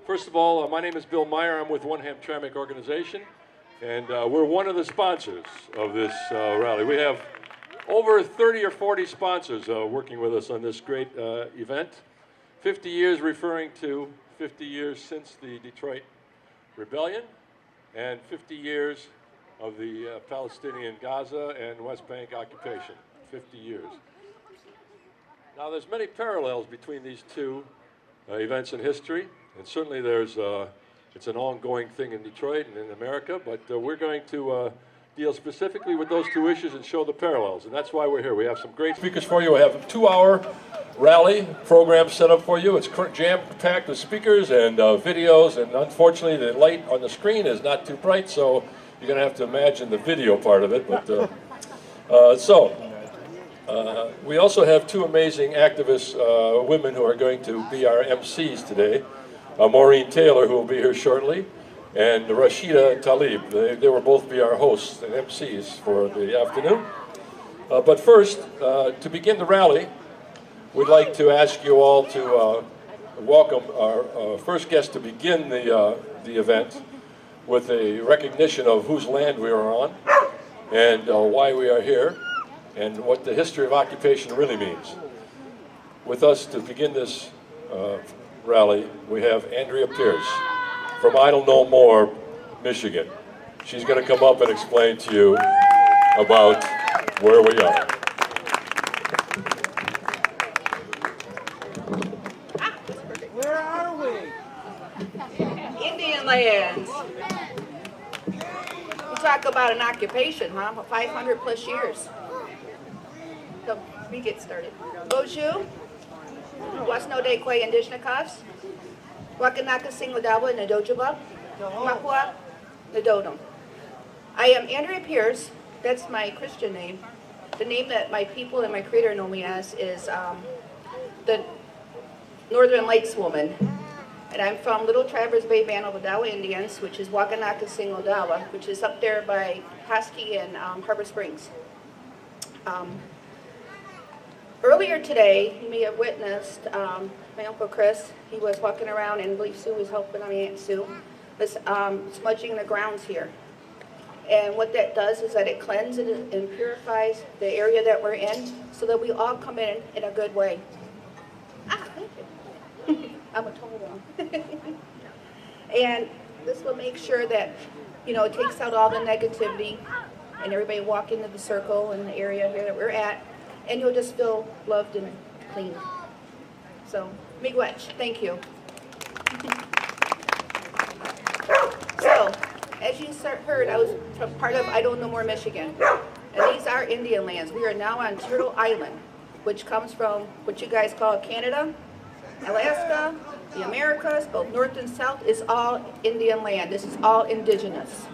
First of all, my name is Bill Meyer. I'm with OneHamtramck organization, and we're one of the sponsors of this rally. We have over 30 or 40 sponsors working with us on this great event. 50 years referring to 50 years since the Detroit Rebellion, and 50 years of the Palestinian Gaza and West Bank occupation. 50 years. Now, there's many parallels between these two events in history. And certainly it's an ongoing thing in Detroit and in America, but we're going to deal specifically with those two issues and show the parallels, and that's why we're here. We have some great speakers for you. We have a 2-hour rally program set up for you. It's jam-packed with speakers and videos, and unfortunately the light on the screen is not too bright, so you're going to have to imagine the video part of it. But we also have two amazing activist women who are going to be our MCs today. Maureen Taylor, who will be here shortly, and Rashida Tlaib. They will both be our hosts and MCs for the afternoon. But first, to begin the rally, we'd like to ask you all to welcome our first guest to begin the event with a recognition of whose land we are on and why we are here and what the history of occupation really means. With us to begin this rally, we have Andrea Pierce from I Don't Know More, Michigan. She's going to come up and explain to you about where we are. Where are we? Indian lands. You talk about an occupation, huh? 500 plus years. So we get started. Bonjour. Wasno de Kwe Indigenous Wakanaka Singodawa Nadojaba Mapua Nadodom. I am Andrea Pierce. That's my Christian name. The name that my people and my creator know me as is the Northern Lakes woman. And I'm from Little Traverse Bay Band of Odawa Indians, which is Wakanaka Singodawa, which is up there by Husky and Harbor Springs. Earlier today, you may have witnessed my Uncle Chris. He was walking around, and I believe Sue was helping my Aunt Sue, was smudging the grounds here. And what that does is that it cleanses and purifies the area that we're in so that we all come in a good way. Ah, thank you. I'm a total one. And this will make sure that, it takes out all the negativity and everybody walk into the circle and the area here that we're at. And you'll just feel loved and clean. So, miigwech, thank you. So, as you heard, I was part of I Don't Know More, Michigan. And these are Indian lands. We are now on Turtle Island, which comes from what you guys call Canada, Alaska, the Americas, both north and south, is all Indian land. This is all indigenous.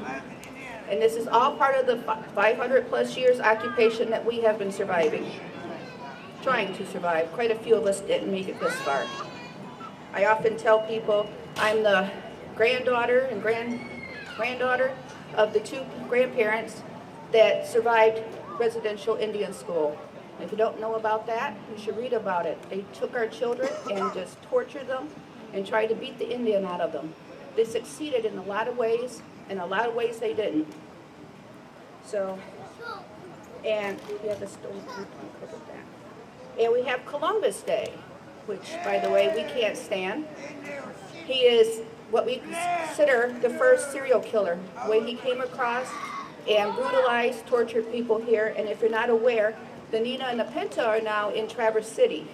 And this is all part of the 500 plus years occupation that we have been surviving, trying to survive. Quite a few of us didn't make it this far. I often tell people I'm the granddaughter and granddaughter of the two grandparents that survived residential Indian school. If you don't know about that, you should read about it. They took our children and just tortured them and tried to beat the Indian out of them. They succeeded in a lot of ways. In a lot of ways they didn't. So, and we have a story about that. And we have Columbus Day, which, by the way, we can't stand. He is what we consider the first serial killer. The way he came across and brutalized, tortured people here. And if you're not aware, the Nina and the Pinta are now in Traverse City.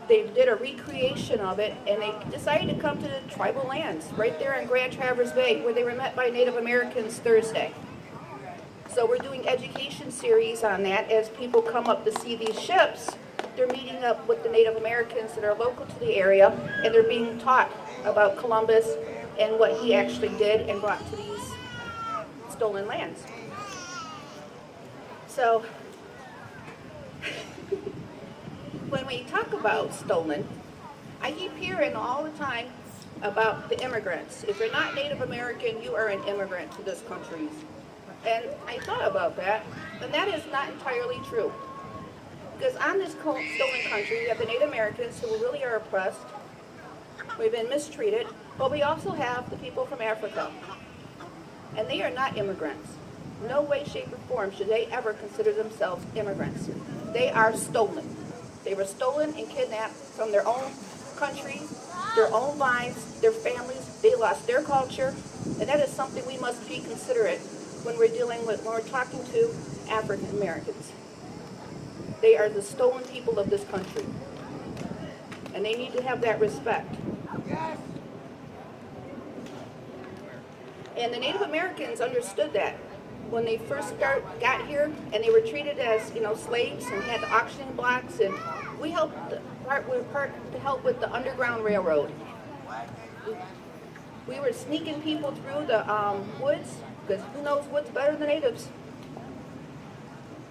They did a recreation of it, and they decided to come to the tribal lands right there in Grand Traverse Bay, where they were met by Native Americans Thursday. So we're doing education series on that. As people come up to see these ships, they're meeting up with the Native Americans that are local to the area, and they're being taught about Columbus and what he actually did and brought to these stolen lands. So when we talk about stolen, I keep hearing all the time about the immigrants. If you're not Native American, you are an immigrant to this country. And I thought about that, and that is not entirely true. Because on this stolen country, we have the Native Americans who really are oppressed. We've been mistreated, but we also have the people from Africa. And they are not immigrants. No way, shape, or form should they ever consider themselves immigrants. They are stolen. They were stolen and kidnapped from their own country, their own lives, their families. They lost their culture, and that is something we must be considerate when we're talking to African Americans. They are the stolen people of this country, and they need to have that respect. And the Native Americans understood that when they first got here, and they were treated as slaves and had the auctioning blocks, and we were part to help with the Underground Railroad. We were sneaking people through the woods, because who knows what's better than the natives.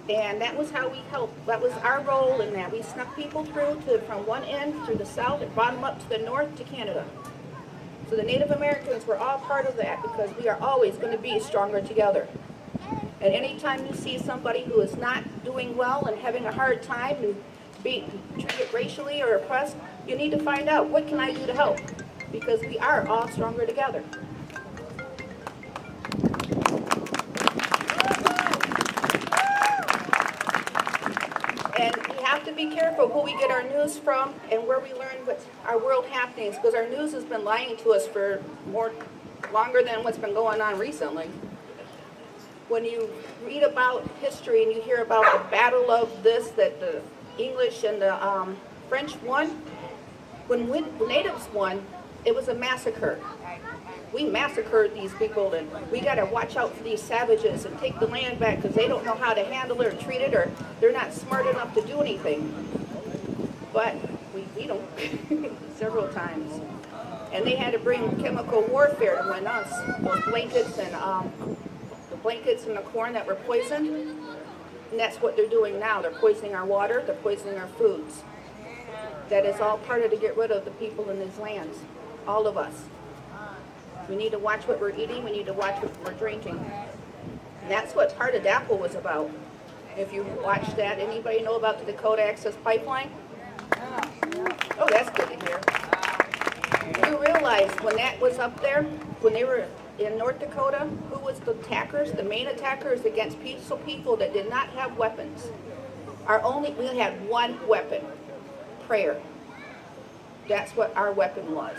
And that was how we helped. That was our role in that. We snuck people through from one end through the south and brought them up to the north to Canada. So the Native Americans were all part of that, because we are always going to be stronger together. And anytime you see somebody who is not doing well and having a hard time and being treated racially or oppressed, you need to find out, what can I do to help? Because we are all stronger together. And we have to be careful who we get our news from and where we learn what our world happenings, because our news has been lying to us for longer than what's been going on recently. When you read about history and you hear about the battle of this, that the English and the French won, when the natives won, it was a massacre. We massacred these people, and we got to watch out for these savages and take the land back, because they don't know how to handle it or treat it, or they're not smart enough to do anything. But we beat them several times. And they had to bring chemical warfare to win us. Those blankets and the corn that were poisoned, and that's what they're doing now. They're poisoning our water, they're poisoning our foods. That is all part of to get rid of the people in these lands, all of us. We need to watch what we're eating, we need to watch what we're drinking. And that's what Heart of Dapple was about. If you watch that, anybody know about the Dakota Access Pipeline? Oh, that's good to hear. You realize when that was up there, when they were in North Dakota, who was the attackers? The main attackers against peaceful people that did not have weapons. We had one weapon, prayer. That's what our weapon was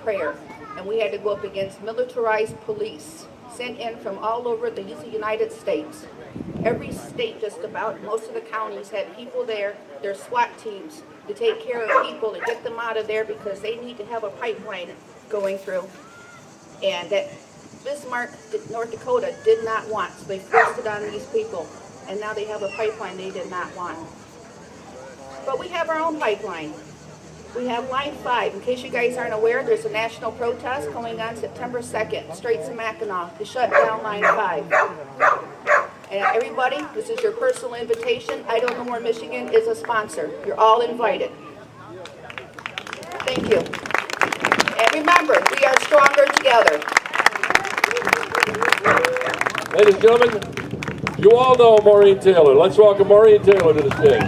prayer. And we had to go up against militarized police sent in from all over the United States. Every state, just about, most of the counties had people there, their SWAT teams, to take care of people, to get them out of there, because they need to have a pipeline going through. And that Bismarck, North Dakota, did not want, so they forced it on these people. And now they have a pipeline they did not want. But we have our own pipeline. We have Line 5. In case you guys aren't aware, there's a national protest going on September 2nd, Straits of Mackinac, to shut down Line 5. And everybody, this is your personal invitation. I Don't Know More Michigan is a sponsor. You're all invited. Thank you. And remember, we are stronger together. Ladies and gentlemen, you all know Maureen Taylor. Let's welcome Maureen Taylor to the stage.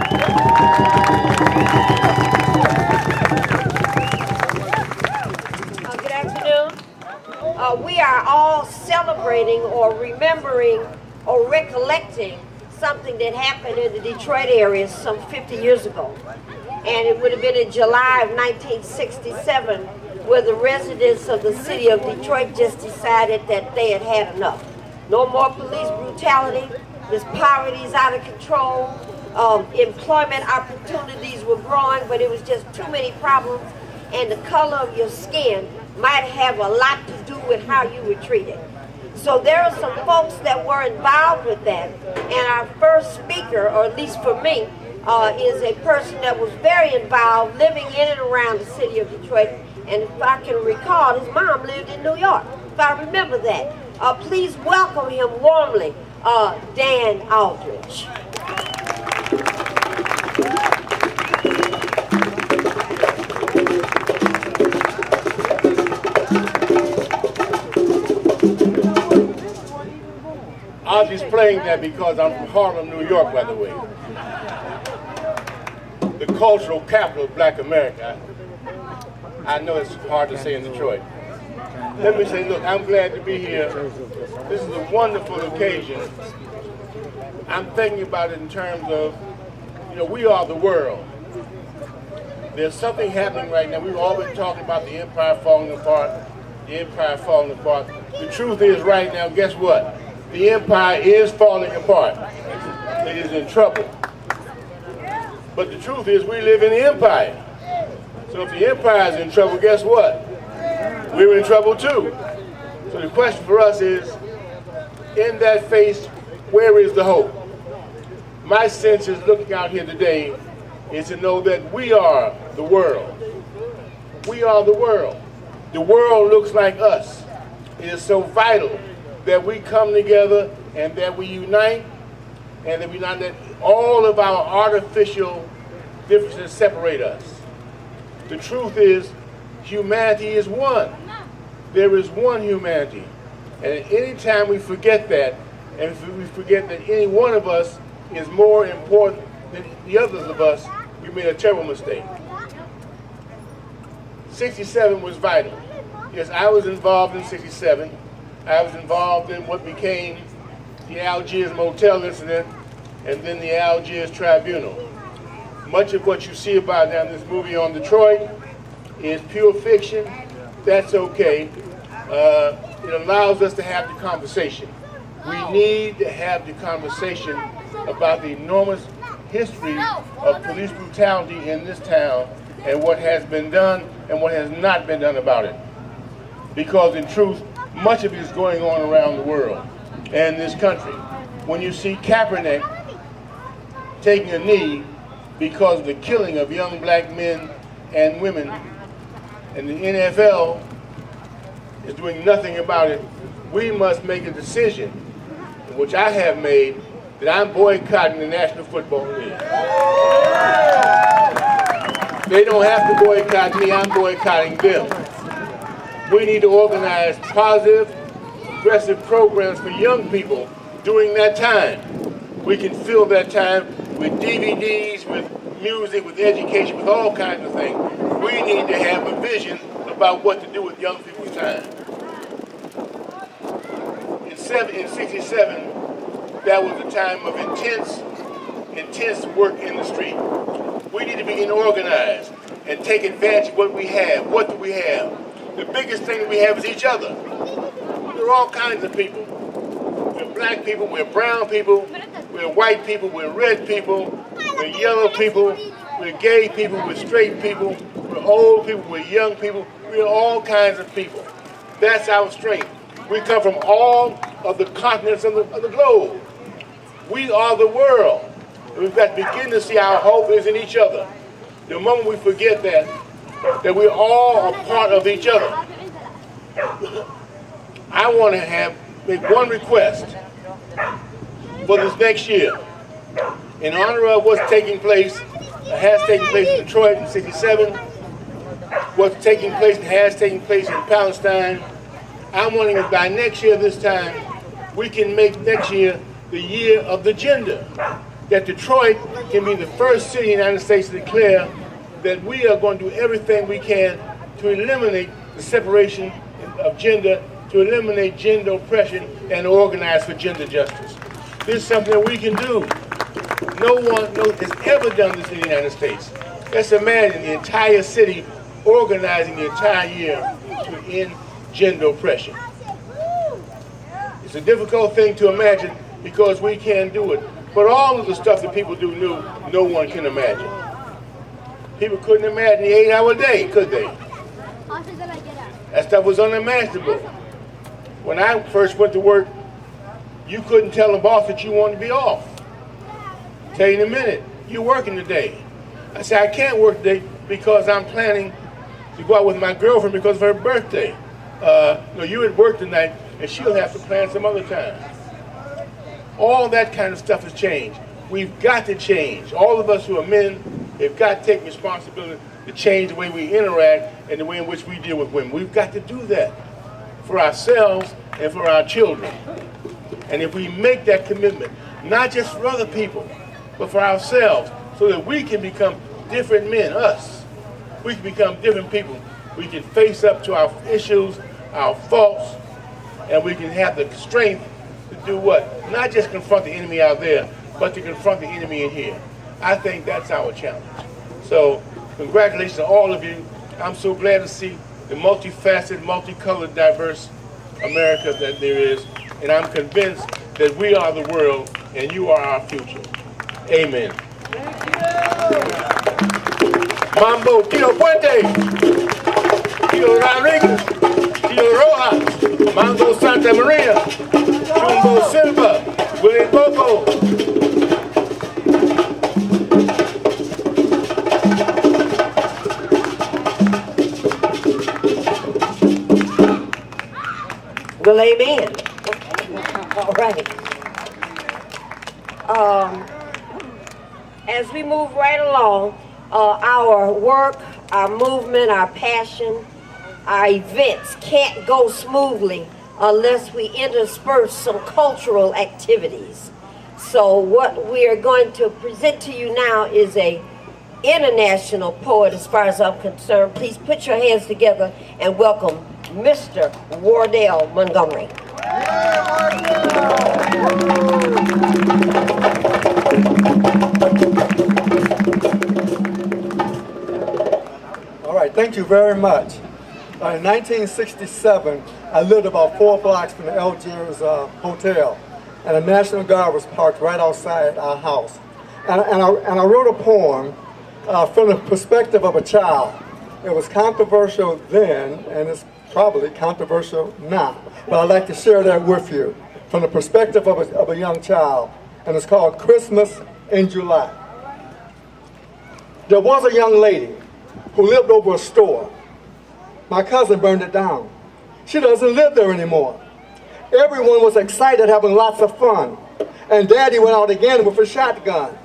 We are all celebrating or remembering or recollecting something that happened in the Detroit area some 50 years ago. And it would have been in July of 1967, where the residents of the city of Detroit just decided that they had had enough. No more police brutality, this poverty is out of control, employment opportunities were growing, but it was just too many problems, and the color of your skin might have a lot to do with how you were treated. So there are some folks that were involved with that. And our first speaker, or at least for me, is a person that was very involved living in and around the city of Detroit. And if I can recall, his mom lived in New York, if I remember that. Please welcome him warmly, Dan Aldridge. I'm just playing that because I'm from Harlem, New York, by the way. The cultural capital of Black America. I know it's hard to say in Detroit. Let me say, look, I'm glad to be here. This is a wonderful occasion. I'm thinking about it in terms of, you know, we are the world. There's something happening right now. We've all been talking about the empire falling apart, the empire falling apart. The truth is right now, guess what? The empire is falling apart. It is in trouble. But the truth is we live in the empire. So if the empire is in trouble, guess what? We're in trouble too. So the question for us is, in that face, where is the hope? My sense is looking out here today is to know that we are the world. We are the world. The world looks like us. It is so vital that we come together and that we unite and that we not let all of our artificial differences separate us. The truth is, humanity is one. There is one humanity. And at any time we forget that, and if we forget that any one of us is more important than the others of us, we made a terrible mistake. 67 was vital. Yes, I was involved in 67. I was involved in what became the Algiers Motel incident and then the Algiers Tribunal. Much of what you see about now in this movie on Detroit is pure fiction. That's okay. It allows us to have the conversation. We need to have the conversation about the enormous history of police brutality in this town and what has been done and what has not been done about it. Because in truth, much of it is going on around the world and this country. When you see Kaepernick taking a knee because of the killing of young black men and women, and the NFL is doing nothing about it, we must make a decision, which I have made, that I'm boycotting the National Football League. They don't have to boycott me, I'm boycotting them. We need to organize positive, progressive programs for young people during that time. We can fill that time with DVDs, with music, with education, with all kinds of things. We need to have a vision about what to do with young people's time. In 67, that was a time of intense work in the street. We need to begin to organize and take advantage of what we have. What do we have? The biggest thing that we have is each other. There are all kinds of people. We're black people, we're brown people, we're white people, we're red people, we're yellow people, we're gay people, we're straight people, we're old people, we're young people, we're all kinds of people. That's our strength. We come from all of the continents of the globe. We are the world. We've got to begin to see our hope is in each other. The moment we forget that we all are part of each other. I want to make one request for this next year. In honor of what's taking place, has taken place in Detroit in 67, what's taking place and has taken place in Palestine, I'm wondering if by next year this time, we can make next year the year of the gender. That Detroit can be the first city in the United States to declare that we are going to do everything we can to eliminate the separation of gender, to eliminate gender oppression, and organize for gender justice. This is something that we can do. No one has ever done this in the United States. Let's imagine the entire city organizing the entire year to end gender oppression. It's a difficult thing to imagine because we can't do it. But all of the stuff that people do new, no one can imagine. People couldn't imagine the 8-hour day, could they? That stuff was unimaginable. When I first went to work, you couldn't tell the boss that you wanted to be off. Tell you in a minute, you're working today. I said, I can't work today because I'm planning to go out with my girlfriend because of her birthday. No, you're at work tonight, and she'll have to plan some other time. All that kind of stuff has changed. We've got to change. All of us who are men have got to take responsibility to change the way we interact and the way in which we deal with women. We've got to do that for ourselves and for our children. And if we make that commitment, not just for other people, but for ourselves, so that we can become different men, us. We can become different people. We can face up to our issues, our faults, and we can have the strength to do what? Not just confront the enemy out there, but to confront the enemy in here. I think that's our challenge. So, congratulations to all of you. I'm so glad to see the multifaceted, multicolored, diverse America that there is, and I'm convinced that we are the world and you are our future. Amen. Mambo, Tio Puente, Tio Rodriguez, Tio Rojas, Mambo Santa Maria, Chumbo Silva, Willie Bobo. Well, amen. All right. As we move right along, our work, our movement, our passion, our events can't go smoothly unless we intersperse some cultural activities. So what we are going to present to you now is a international poet as far as I'm concerned. Please put your hands together and welcome Mr. Wardell Montgomery. All right, thank you very much. In 1967, I lived about 4 blocks from the Algiers Hotel, and a National Guard was parked right outside our house. And I wrote a poem from the perspective of a child. It was controversial then, and it's probably controversial now, but I'd like to share that with you from the perspective of a young child, and it's called Christmas in July. There was a young lady who lived over a store. My cousin burned it down. She doesn't live there anymore. Everyone was excited, having lots of fun, and Daddy went out again with a shotgun.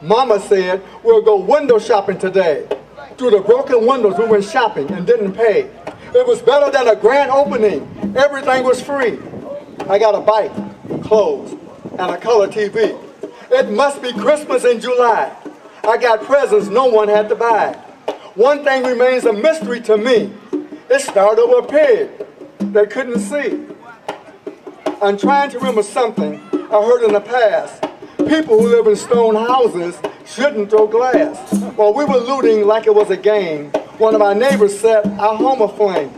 Mama said, we'll go window shopping today. Through the broken windows, we went shopping and didn't pay. It was better than a grand opening. Everything was free. I got a bike, clothes, and a color TV. It must be Christmas in July. I got presents no one had to buy. One thing remains a mystery to me. It started with a pig that couldn't see. I'm trying to remember something I heard in the past. People who live in stone houses shouldn't throw glass. While we were looting like it was a game, one of our neighbors set our home aflame.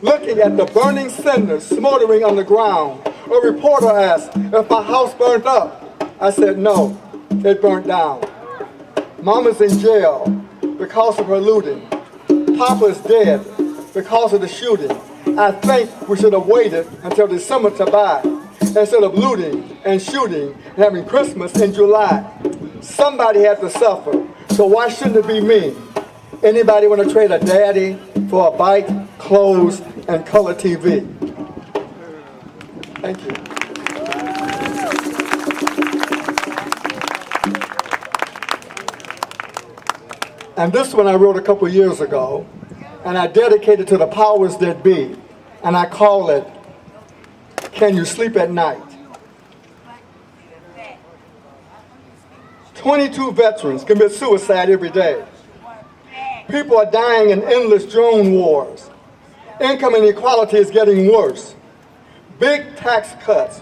Looking at the burning cinders smoldering on the ground, a reporter asked if my house burned up. I said no, it burnt down. Mama's in jail because of her looting. Papa's dead because of the shooting. I think we should have waited until December to buy, instead of looting and shooting and having Christmas in July. Somebody had to suffer, so why shouldn't it be me? Anybody want to trade a daddy for a bike, clothes, and color TV? Thank you. And this one I wrote a couple years ago, and I dedicated to the powers that be, and I call it, Can You Sleep at Night? 22 veterans commit suicide every day. People are dying in endless drone wars. Income inequality is getting worse. Big tax cuts.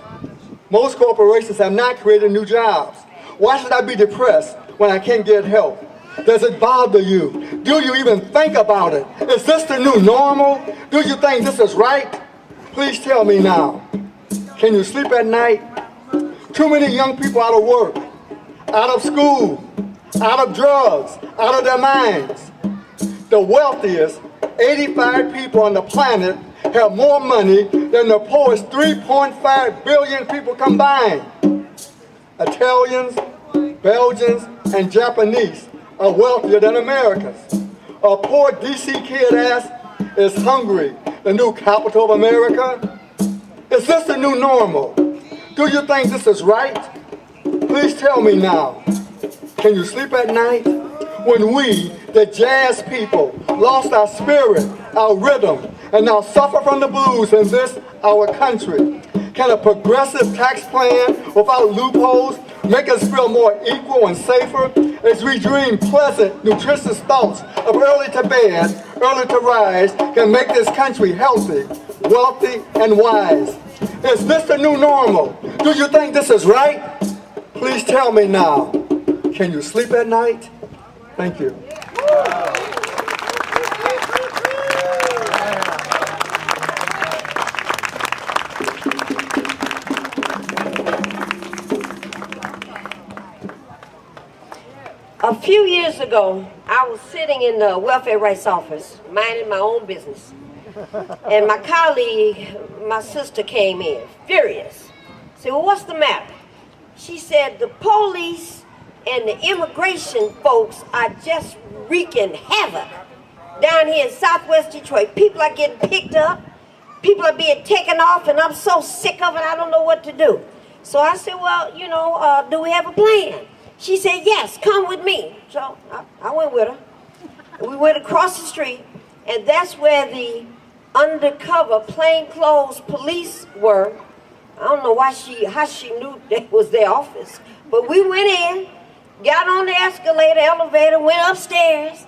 Most corporations have not created new jobs. Why should I be depressed when I can't get help? Does it bother you? Do you even think about it? Is this the new normal? Do you think this is right? Please tell me now. Can you sleep at night? Too many young people out of work, out of school, out of drugs, out of their minds. The wealthiest 85 people on the planet have more money than the poorest 3.5 billion people combined. Italians, Belgians, and Japanese are wealthier than Americans. A poor DC kid asks, is Hungary the new capital of America? Is this the new normal? Do you think this is right? Please tell me now. Can you sleep at night? When we, the jazz people, lost our spirit, our rhythm, and now suffer from the blues in this, our country. Can a progressive tax plan without loopholes make us feel more equal and safer as we dream pleasant, nutritious thoughts of early to bed, early to rise can make this country healthy, wealthy, and wise? Is this the new normal? Do you think this is right? Please tell me now. Can you sleep at night? Thank you. A few years ago, I was sitting in the welfare rights office, minding my own business. And my colleague, my sister, came in, furious. I said, well, what's the matter? She said, the police and the immigration folks are just wreaking havoc down here in Southwest Detroit. People are getting picked up. People are being taken off, and I'm so sick of it, I don't know what to do. So I said, well, you know, do we have a plan? She said, yes, come with me. So I went with her. We went across the street, and that's where the undercover plainclothes police were. I don't know how she knew that was their office. But we went in, got on the escalator, elevator, went upstairs,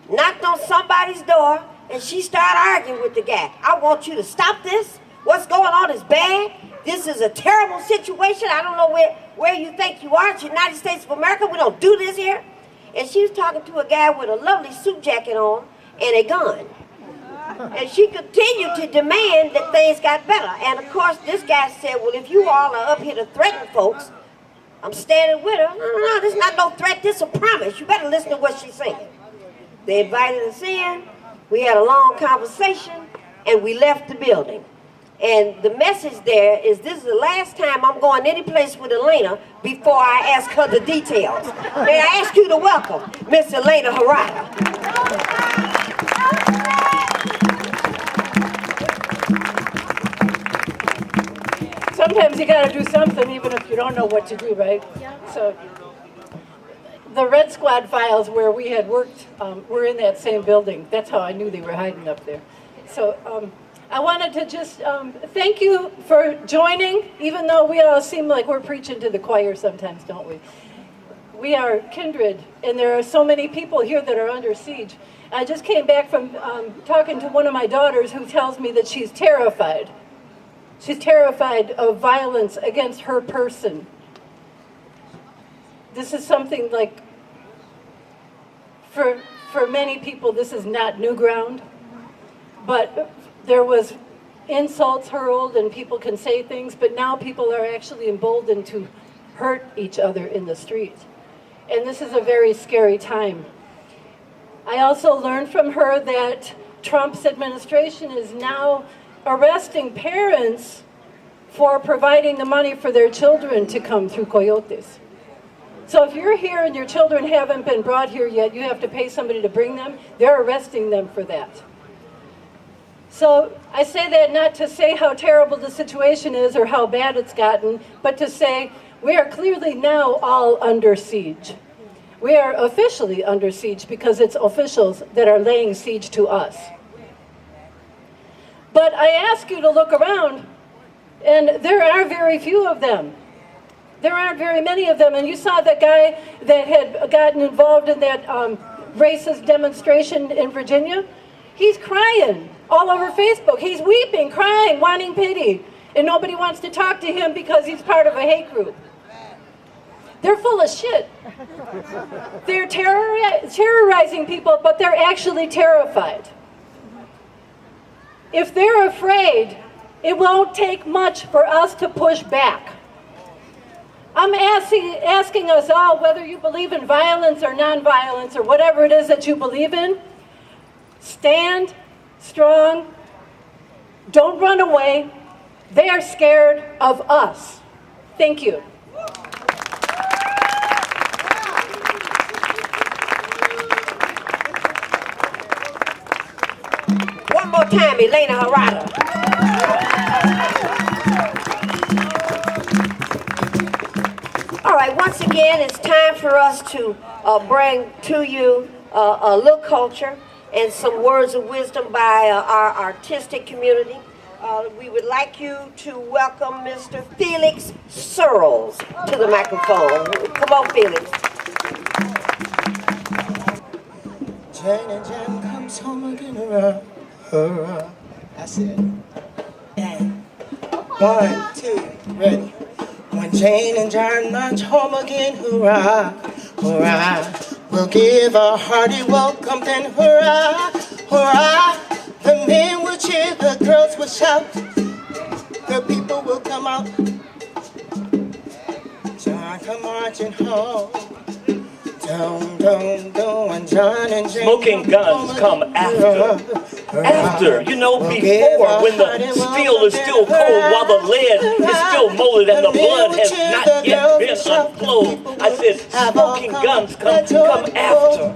knocked on somebody's door, and she started arguing with the guy. I want you to stop this. What's going on is bad. This is a terrible situation. I don't know where you think you are. It's the United States of America. We don't do this here. And she was talking to a guy with a lovely suit jacket on and a gun. And she continued to demand that things got better. And of course, this guy said, well, if you all are up here to threaten folks, I'm standing with her. No, this is not no threat. This is a promise. You better listen to what she's saying. They invited us in. We had a long conversation, and we left the building. And the message there is this is the last time I'm going any place with Elena before I ask her the details. May I ask you to welcome Miss Elena Herrada. Sometimes you got to do something even if you don't know what to do, right? So the Red Squad files where we had worked were in that same building. That's how I knew they were hiding up there. So I wanted to just thank you for joining, even though we all seem like we're preaching to the choir sometimes, don't we? We are kindred, and there are so many people here that are under siege. I just came back from talking to one of my daughters who tells me that she's terrified. She's terrified of violence against her person. This is something like, for many people, this is not new ground, but there was insults hurled and people can say things, but now people are actually emboldened to hurt each other in the street. And this is a very scary time. I also learned from her that Trump's administration is now arresting parents for providing the money for their children to come through coyotes. So if you're here and your children haven't been brought here yet, you have to pay somebody to bring them. They're arresting them for that. So I say that not to say how terrible the situation is or how bad it's gotten, but to say we are clearly now all under siege. We are officially under siege because it's officials that are laying siege to us. But I ask you to look around, and there are very few of them. There aren't very many of them. And you saw that guy that had gotten involved in that racist demonstration in Virginia? He's crying all over Facebook. He's weeping, crying, wanting pity. And nobody wants to talk to him because he's part of a hate group. They're full of shit. They're terrorizing people, but they're actually terrified. If they're afraid, it won't take much for us to push back. I'm asking us all, whether you believe in violence or nonviolence or whatever it is that you believe in, stand strong Don't run away. They are scared of us. Thank you. One more time, Elena Herrada. All right, once again, it's time for us to bring to you a little culture and some words of wisdom by our artistic community. We would like you to welcome Mr. Felix Sirls to the microphone. Come on, Felix. Jane and Jan comes home again, hurrah, hurrah. I said, and 1, 2, ready. When Jane and John march home again, hurrah, hurrah. We'll give a hearty welcome, then hurrah, hurrah. The men will cheer, the girls will shout, the people will come out. John come marching home. And John and Jane Smoking guns come after, you know, before, when the steel is still cold, while the lead is still molded and the blood has not yet been unflowed. I said, smoking guns come after.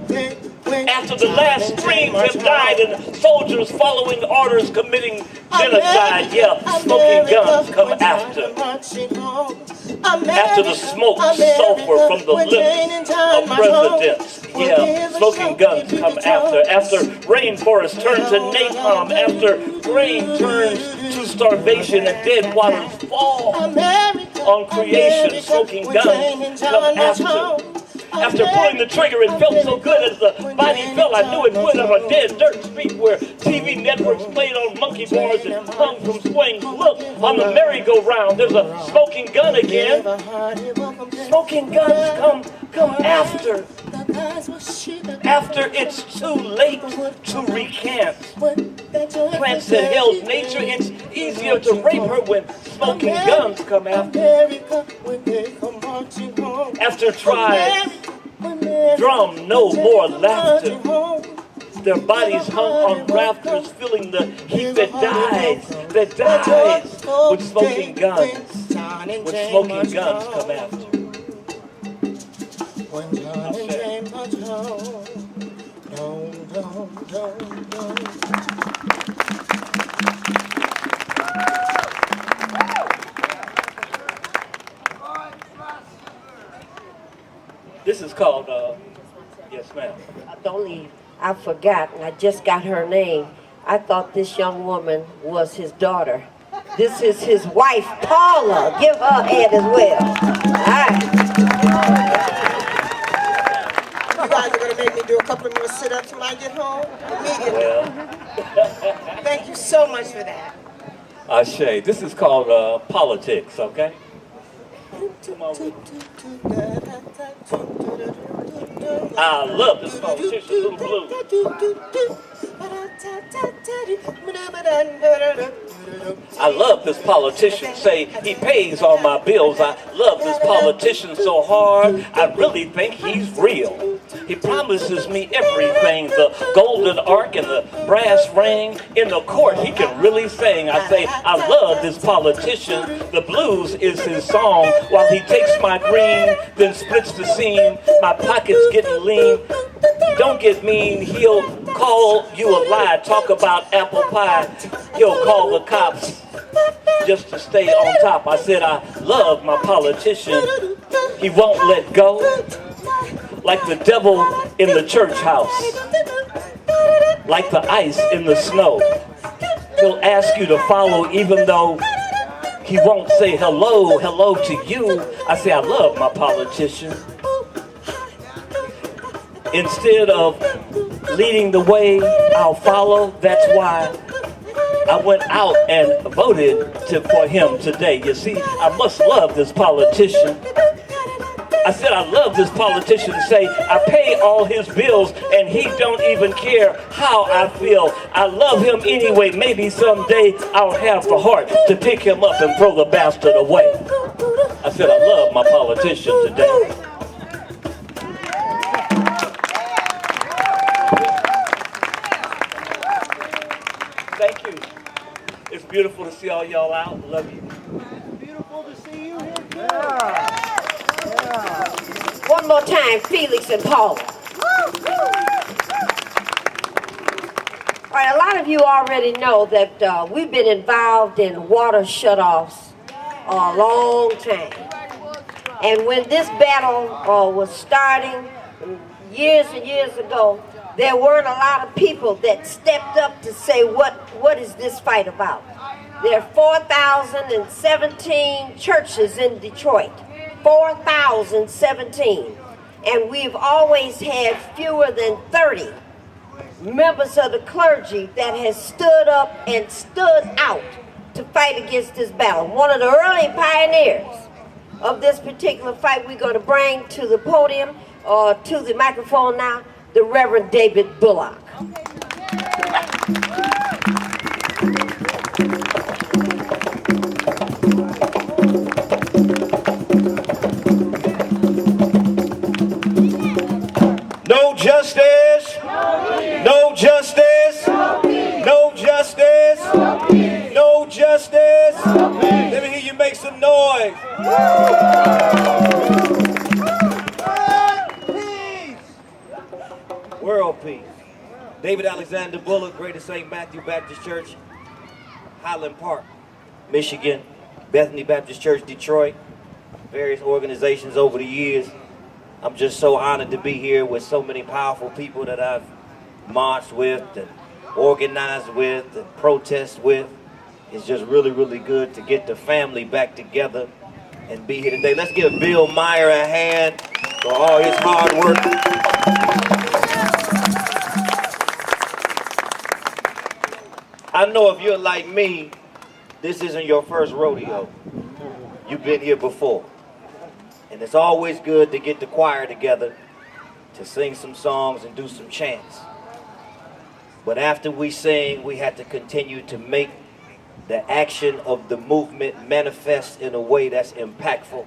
After the last streams have died and soldiers following orders committing genocide, yeah, smoking guns come after. After the smoke, sulfur from the lips of presidents, yeah, smoking guns come after. After rainforest turns to napalm, after grain turns to starvation and dead waters fall on creation, smoking guns come after. After pulling the trigger, it felt so good as the body fell. I knew it would on a dead dirt street where TV networks played on monkey bars and hung from swings. Look, on the merry-go-round, there's a smoking gun again. Smoking guns come after. After it's too late to recant. Plants that held nature, it's easier to rape her when smoking guns come after. After tribes drum no more laughter. Their bodies hung on rafters, feeling the heat that dies with smoking guns. When smoking guns come after. When John and Jane march home, This is called, yes ma'am. Don't leave. I forgot, and I just got her name. I thought this young woman was his daughter. This is his wife, Paula. Give her a hand as well. All right. you guys are going to make me do a couple more sit-ups when I get home immediately. Well. Thank you so much for that. Ashe, this is called politics, okay? Come on with me. I love this politician, Little Blue. I love this politician, say he pays all my bills. I love this politician so hard, I really think he's real. He promises me everything, the golden ark and the brass ring. In the court, he can really sing. I say, I love this politician. The blues is his song. While he takes my green, then splits the scene. My pocket's getting lean. Don't get mean, he'll call you a lie. Talk about apple pie. He'll call the cops just to stay on top. I said, I love my politician. He won't let go. Like the devil in the church house, like the ice in the snow. He'll ask you to follow even though he won't say hello to you. I say, I love my politician. Instead of leading the way, I'll follow. That's why I went out and voted for him today. You see, I must love this politician. I said, I love this politician. Say, I pay all his bills and he don't even care how I feel. I love him anyway. Maybe someday I'll have the heart to pick him up and throw the bastard away. I said, I love my politician today. Thank you. It's beautiful to see all y'all out. Love you. Beautiful to see you here, too. One more time, Felix and Paula. All right, a lot of you already know that we've been involved in water shutoffs a long time. And when this battle was starting years and years ago, there weren't a lot of people that stepped up to say, what is this fight about? There are 4,017 churches in Detroit, 4,017. And we've always had fewer than 30 members of the clergy that has stood up and stood out to fight against this battle. One of the early pioneers of this particular fight we're going to bring to the podium, or to the microphone now, the Reverend David Bullock. No justice, no justice, no justice, no justice. Let me hear you make some noise. World peace. David Alexander Bullock, Greater St. Matthew Baptist Church, Highland Park, Michigan, Bethany Baptist Church, Detroit, various organizations over the years. I'm just so honored to be here with so many powerful people that I've marched with and organized with and protest with. It's just really, really good to get the family back together and be here today. Let's give Bill Meyer a hand for all his hard work. I know if you're like me, this isn't your first rodeo. You've been here before. And it's always good to get the choir together to sing some songs and do some chants. But after we sing, we have to continue to make the action of the movement manifest in a way that's impactful.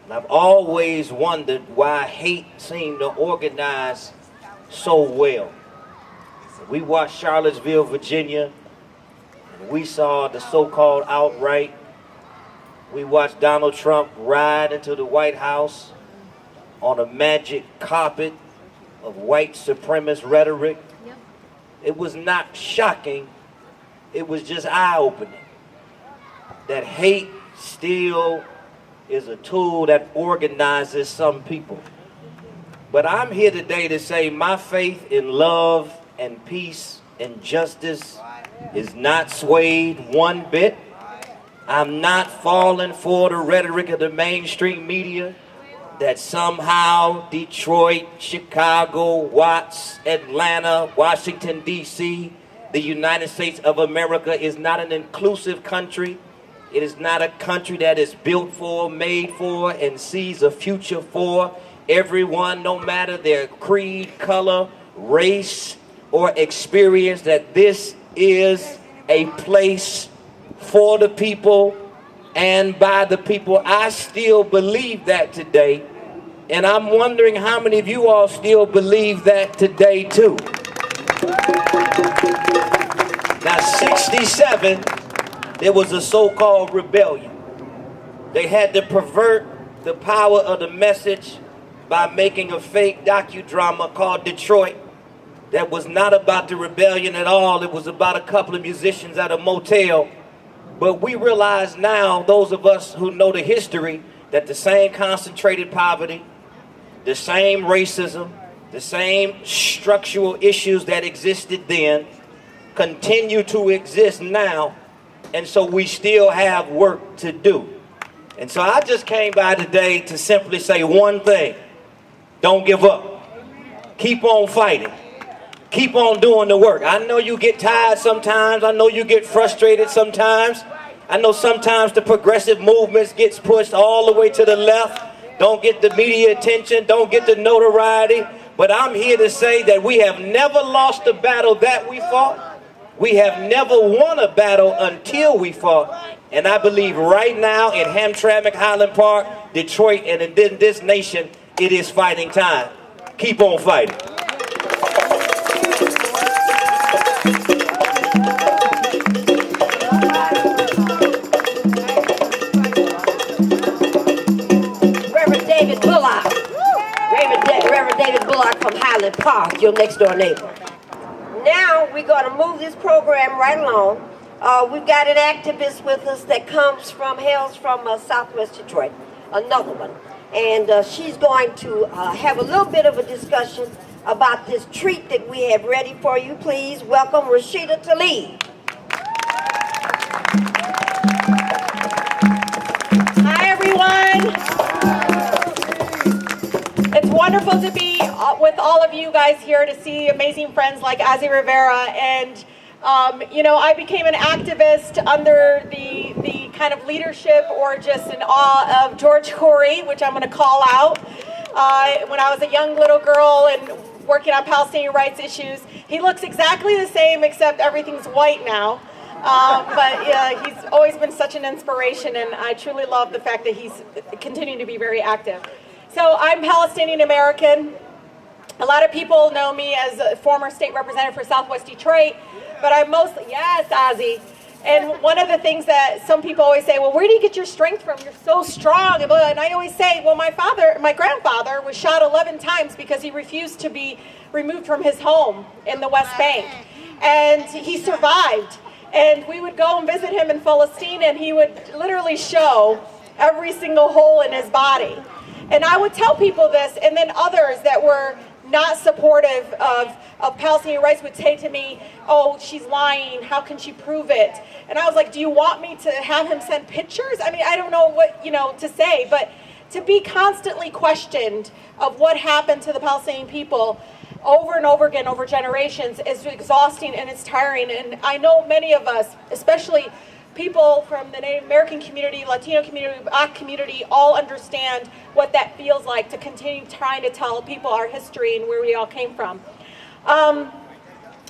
And I've always wondered why hate seemed to organize so well. We watched Charlottesville, Virginia, and we saw the so-called outright. We watched Donald Trump ride into the White House on a magic carpet of white supremacist rhetoric. Yep. It was not shocking. It was just eye-opening. That hate still is a tool that organizes some people. But I'm here today to say my faith in love and peace and justice is not swayed one bit. I'm not falling for the rhetoric of the mainstream media that somehow Detroit, Chicago, Watts, Atlanta, Washington, D.C., the United States of America is not an inclusive country. It is not a country that is built for, made for, and sees a future for everyone, no matter their creed, color, race, or experience, that this is a place for the people and by the people. I still believe that today, and I'm wondering how many of you all still believe that today too. Now, 67, there was a so-called rebellion. They had to pervert the power of the message by making a fake docudrama called Detroit that was not about the rebellion at all. It was about a couple of musicians at a motel. But we realize now, those of us who know the history, that the same concentrated poverty, the same racism, the same structural issues that existed then continue to exist now. And so we still have work to do. And so I just came by today to simply say one thing. Don't give up. Keep on fighting. Keep on doing the work. I know you get tired sometimes. I know you get frustrated sometimes. I know sometimes the progressive movements gets pushed all the way to the left. Don't get the media attention. Don't get the notoriety. But I'm here to say that we have never lost a battle that we fought. We have never won a battle until we fought. And I believe right now in Hamtramck, Highland Park, Detroit, and in this nation, it is fighting time. Keep on fighting. David Bullock. Reverend David Bullock from Highland Park, your next door neighbor. Now we're going to move this program right along. We've got an activist with us that hails from Southwest Detroit, another one. And she's going to have a little bit of a discussion about this treat that we have ready for you. Please welcome Rashida Tlaib. Hi, everyone. It's wonderful to be with all of you guys here to see amazing friends like Azzy Rivera. And, you know, I became an activist under the kind of leadership or just in awe of George Khoury, which I'm going to call out. When I was a young little girl and working on Palestinian rights issues, he looks exactly the same except everything's white now. But yeah, he's always been such an inspiration, and I truly love the fact that he's continuing to be very active. So I'm Palestinian American. A lot of people know me as a former state representative for Southwest Detroit, but I'm mostly, yes, Ozzy. And one of the things that some people always say, well, where do you get your strength from? You're so strong. And I always say, well, my grandfather was shot 11 times because he refused to be removed from his home in the West Bank. And he survived. And we would go and visit him in Palestine, and he would literally show every single hole in his body. And I would tell people this, and then others that were not supportive of Palestinian rights would say to me, oh, she's lying, how can she prove it? And I was like, do you want me to have him send pictures? I mean, I don't know what, to say, but to be constantly questioned of what happened to the Palestinian people over and over again over generations is exhausting and it's tiring. And I know many of us, especially people from the Native American community, Latino community, Black community, all understand what that feels like to continue trying to tell people our history and where we all came from. I'm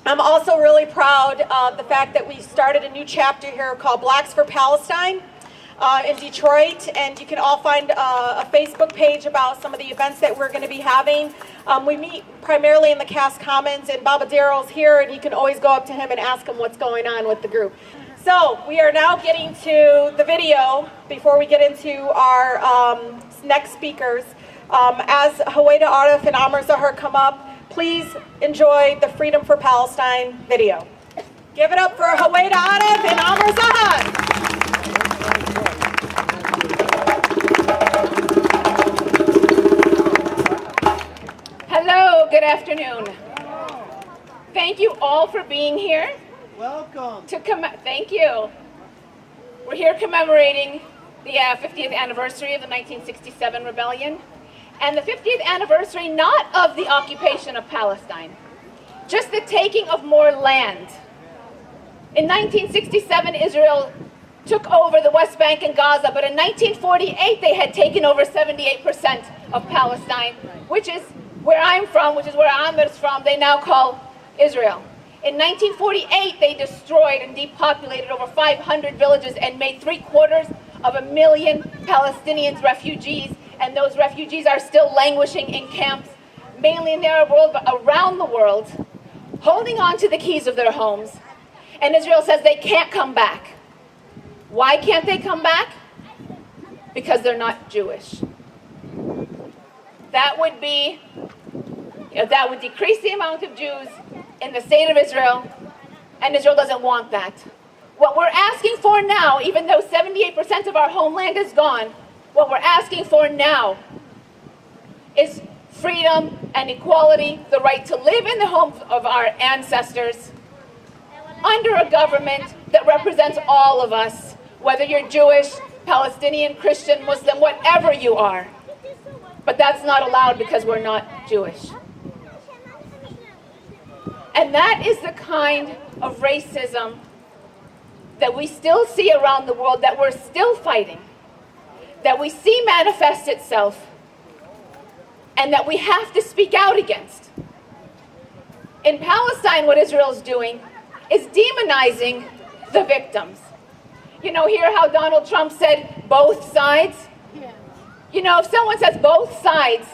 also really proud of the fact that we started a new chapter here called Blacks for Palestine in Detroit, and you can all find a Facebook page about some of the events that we're going to be having. We meet primarily in the Cast Commons, and Baba Darryl's here, and you can always go up to him and ask him what's going on with the group. So we are now getting to the video before we get into our next speakers. As Huwaida Arraf and Amer Zahr come up, please enjoy the Freedom for Palestine video. Give it up for Huwaida Arraf and Amer Zahr. Hello, good afternoon. Thank you all for being here. Welcome. Thank you. We're here commemorating the 50th anniversary of the 1967 rebellion and the 50th anniversary not of the occupation of Palestine, just the taking of more land. In 1967, Israel took over the West Bank and Gaza, but in 1948 they had taken over 78% of Palestine, which is where I'm from, which is where Amer's from. They now call Israel. In 1948, they destroyed and depopulated over 500 villages and made 750,000 Palestinians refugees, and those refugees are still languishing in camps, mainly in the Arab world, but around the world, holding on to the keys of their homes. And Israel says they can't come back. Why can't they come back? Because they're not Jewish. That would decrease the amount of Jews in the state of Israel, and Israel doesn't want that. What we're asking for now, even though 78% of our homeland is gone, what we're asking for now is freedom and equality, the right to live in the homes of our ancestors, under a government that represents all of us, whether you're Jewish, Palestinian, Christian, Muslim, whatever you are. But that's not allowed because we're not Jewish. And that is the kind of racism that we still see around the world, that we're still fighting, that we see manifest itself, and that we have to speak out against. In Palestine, what Israel's doing is demonizing the victims. Hear how Donald Trump said both sides? If someone says both sides,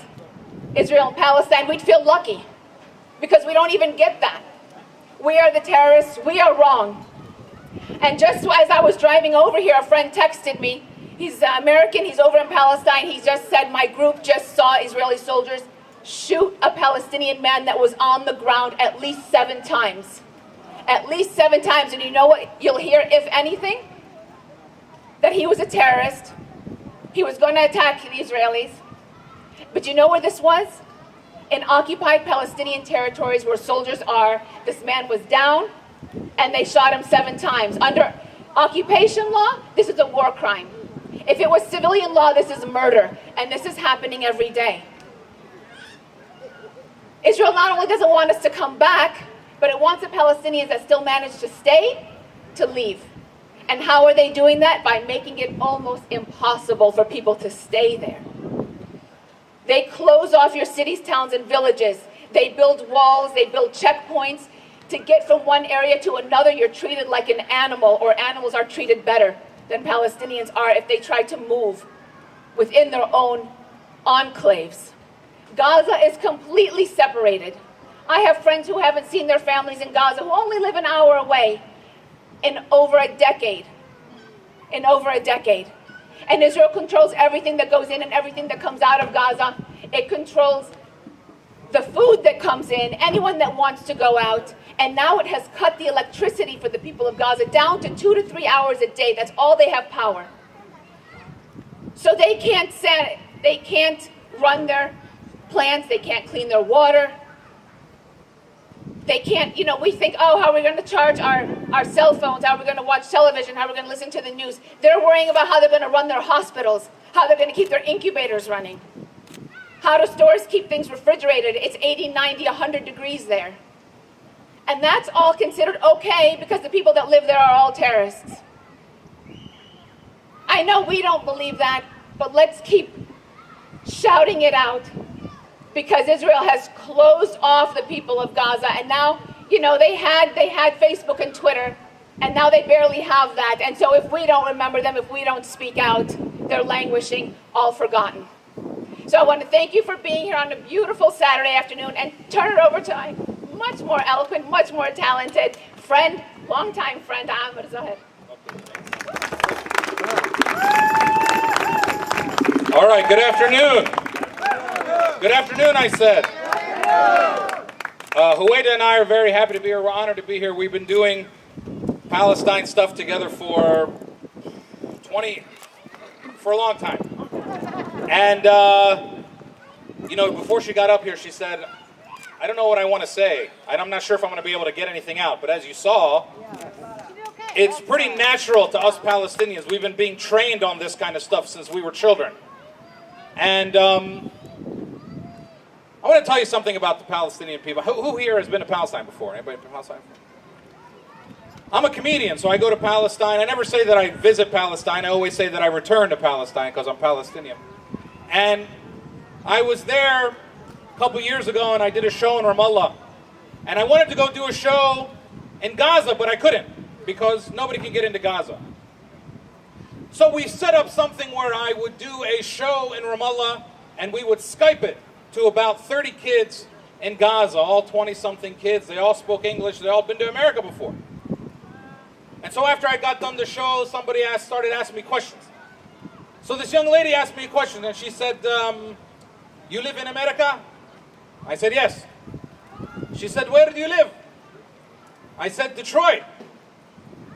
Israel and Palestine, we'd feel lucky, because we don't even get that. We are the terrorists, we are wrong. And just as I was driving over here, a friend texted me, He's American, he's over in Palestine. He just said, my group just saw Israeli soldiers shoot a Palestinian man that was on the ground at least 7 times. At least 7 times. And you know what you'll hear, if anything? That he was a terrorist. He was going to attack the Israelis. But you know where this was? In occupied Palestinian territories where soldiers are. This man was down, and they shot him 7 times. Under occupation law, this is a war crime. If it was civilian law, this is murder. And this is happening every day. Israel not only doesn't want us to come back, but it wants the Palestinians that still manage to stay to leave. And how are they doing that? By making it almost impossible for people to stay there. They close off your cities, towns, and villages. They build walls, they build checkpoints. To get from one area to another, you're treated like an animal, or animals are treated better than Palestinians are if they try to move within their own enclaves. Gaza is completely separated. I have friends who haven't seen their families in Gaza, who only live an hour away, in over a decade. In over a decade. And Israel controls everything that goes in and everything that comes out of Gaza. It controls the food that comes in, anyone that wants to go out. And now it has cut the electricity for the people of Gaza down to 2 to 3 hours a day. That's all they have power. So they can't run their plants, they can't clean their water. They can't, we think, oh, how are we going to charge our cell phones? How are we going to watch television? How are we going to listen to the news? They're worrying about how they're going to run their hospitals, how they're going to keep their incubators running, how do stores keep things refrigerated. It's 80, 90, 100 degrees there. And that's all considered okay because the people that live there are all terrorists. I know we don't believe that, but let's keep shouting it out. Because Israel has closed off the people of Gaza, and now, they had Facebook and Twitter, and now they barely have that. And so if we don't remember them, if we don't speak out, they're languishing, all forgotten. So I want to thank you for being here on a beautiful Saturday afternoon, and turn it over to my much more eloquent, much more talented friend, longtime friend, Amer Zahr. All right, good afternoon. Good afternoon, I said. Huwaida and I are very happy to be here. We're honored to be here. We've been doing Palestine stuff together for a long time. And, before she got up here, she said, I don't know what I want to say. I'm not sure if I'm going to be able to get anything out. But as you saw, it's pretty natural to us Palestinians. We've been being trained on this kind of stuff since we were children. And I want to tell you something about the Palestinian people. Who here has been to Palestine before? Anybody been to Palestine before? I'm a comedian, so I go to Palestine. I never say that I visit Palestine. I always say that I return to Palestine because I'm Palestinian. And I was there a couple years ago, and I did a show in Ramallah. And I wanted to go do a show in Gaza, but I couldn't because nobody can get into Gaza. So we set up something where I would do a show in Ramallah, and we would Skype it to about 30 kids in Gaza, all 20-something kids. They all spoke English. They all been to America before. And so after I got done the show, somebody started asking me questions. So this young lady asked me a question, and she said, you live in America? I said, yes. She said, where do you live? I said, Detroit.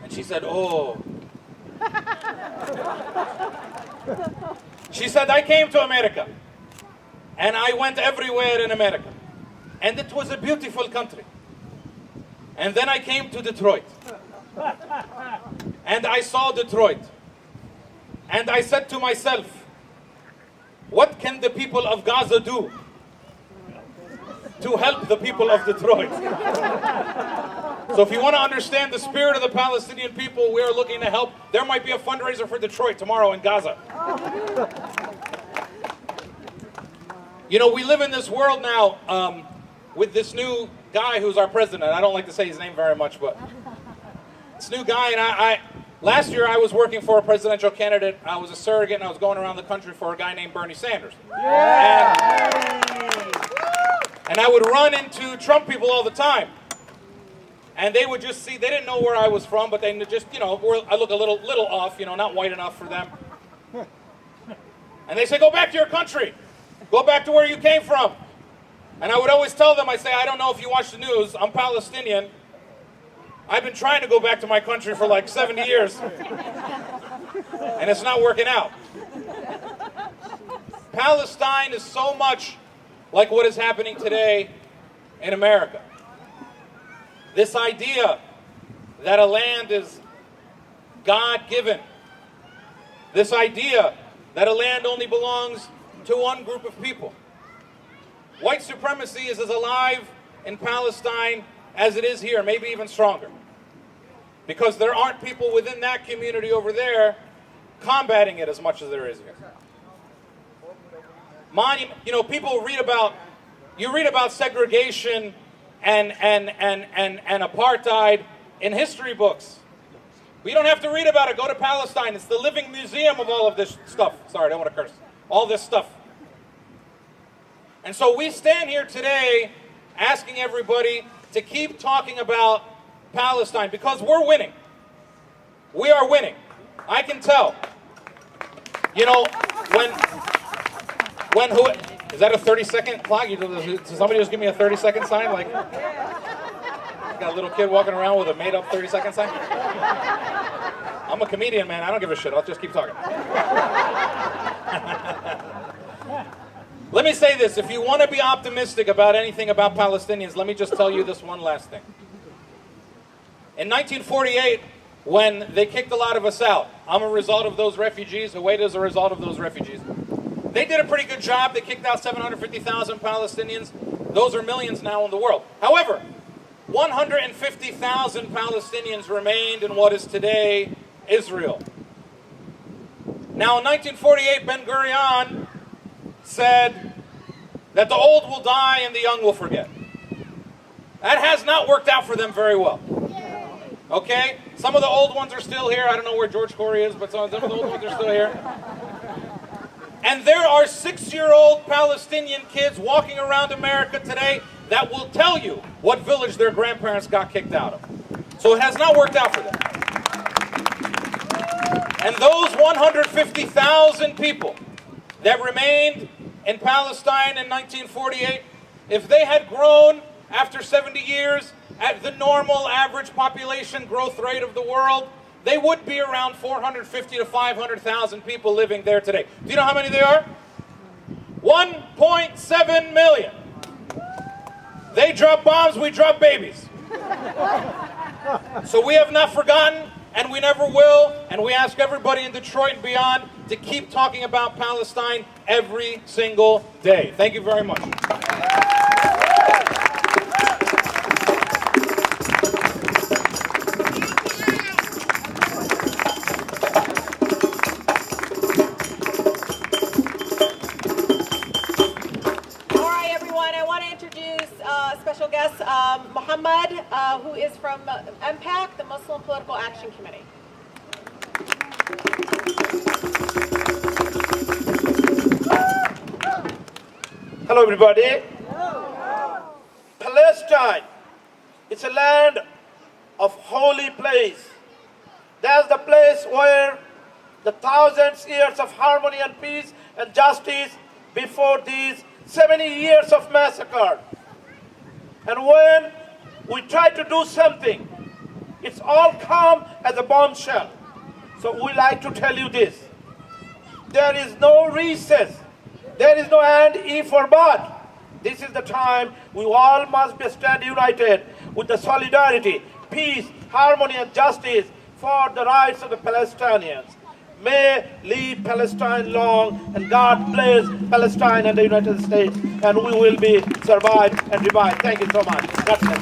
And she said, oh. She said, I came to America. And I went everywhere in America. And it was a beautiful country. And then I came to Detroit. And I saw Detroit. And I said to myself, what can the people of Gaza do to help the people of Detroit? So if you want to understand the spirit of the Palestinian people, we are looking to help. There might be a fundraiser for Detroit tomorrow in Gaza. We live in this world now with this new guy who's our president. I don't like to say his name very much, but this new guy, and last year I was working for a presidential candidate. I was a surrogate, and I was going around the country for a guy named Bernie Sanders. And I would run into Trump people all the time. And they would just see, they didn't know where I was from, but they just, I look a little off, not white enough for them. And they say, go back to your country. Go back to where you came from. And I would always tell them, I say, I don't know if you watch the news. I'm Palestinian. I've been trying to go back to my country for like 70 years. And it's not working out. Palestine is so much like what is happening today in America. This idea that a land is God-given. This idea that a land only belongs to one group of people. White supremacy is as alive in Palestine as it is here, maybe even stronger. Because there aren't people within that community over there combating it as much as there is here. You know, people read about, you read about segregation and apartheid in history books. We don't have to read about it. Go to Palestine. It's the living museum of all of this stuff. Sorry, I don't want to curse. All this stuff. And so we stand here today asking everybody to keep talking about Palestine because we're winning. We are winning. I can tell. You know, who is that a 30-second clock? Does somebody just give me a 30-second sign? Like, got a little kid walking around with a made-up 30-second sign? I'm a comedian, man. I don't give a shit. I'll just keep talking. Let me say this. If you want to be optimistic about anything about Palestinians, let me just tell you this one last thing. In 1948, when they kicked a lot of us out, I'm a result of those refugees. Huwaida is a result of those refugees. They did a pretty good job. They kicked out 750,000 Palestinians. Those are millions now in the world. However, 150,000 Palestinians remained in what is today Israel. Now, in 1948, Ben-Gurion said that the old will die and the young will forget. That has not worked out for them very well. Okay? Some of the old ones are still here. I don't know where George Khoury is, but some of the old ones are still here. And there are 6-year-old Palestinian kids walking around America today that will tell you what village their grandparents got kicked out of. So it has not worked out for them. And those 150,000 people that remained in Palestine in 1948, if they had grown after 70 years at the normal average population growth rate of the world, they would be around 450 to 500,000 people living there today. Do you know how many they are? 1.7 million. They drop bombs, we drop babies. So we have not forgotten, and we never will, and we ask everybody in Detroit and beyond to keep talking about Palestine every single day. Thank you very much. Special guest, Muhammad, who is from MPAC, the Muslim Political Action Committee. Hello, everybody. Hello. Palestine, it's a land of holy place. That's the place where the thousands years of harmony and peace and justice before these 70 years of massacre. And when we try to do something, it's all come as a bombshell. So we like to tell you this. There is no recess. There is no and, if, or but. This is the time we all must stand united with the solidarity, peace, harmony, and justice for the rights of the Palestinians. May live Palestine long, and God bless Palestine and the United States, and we will be survived and revived. Thank you so much. That's it.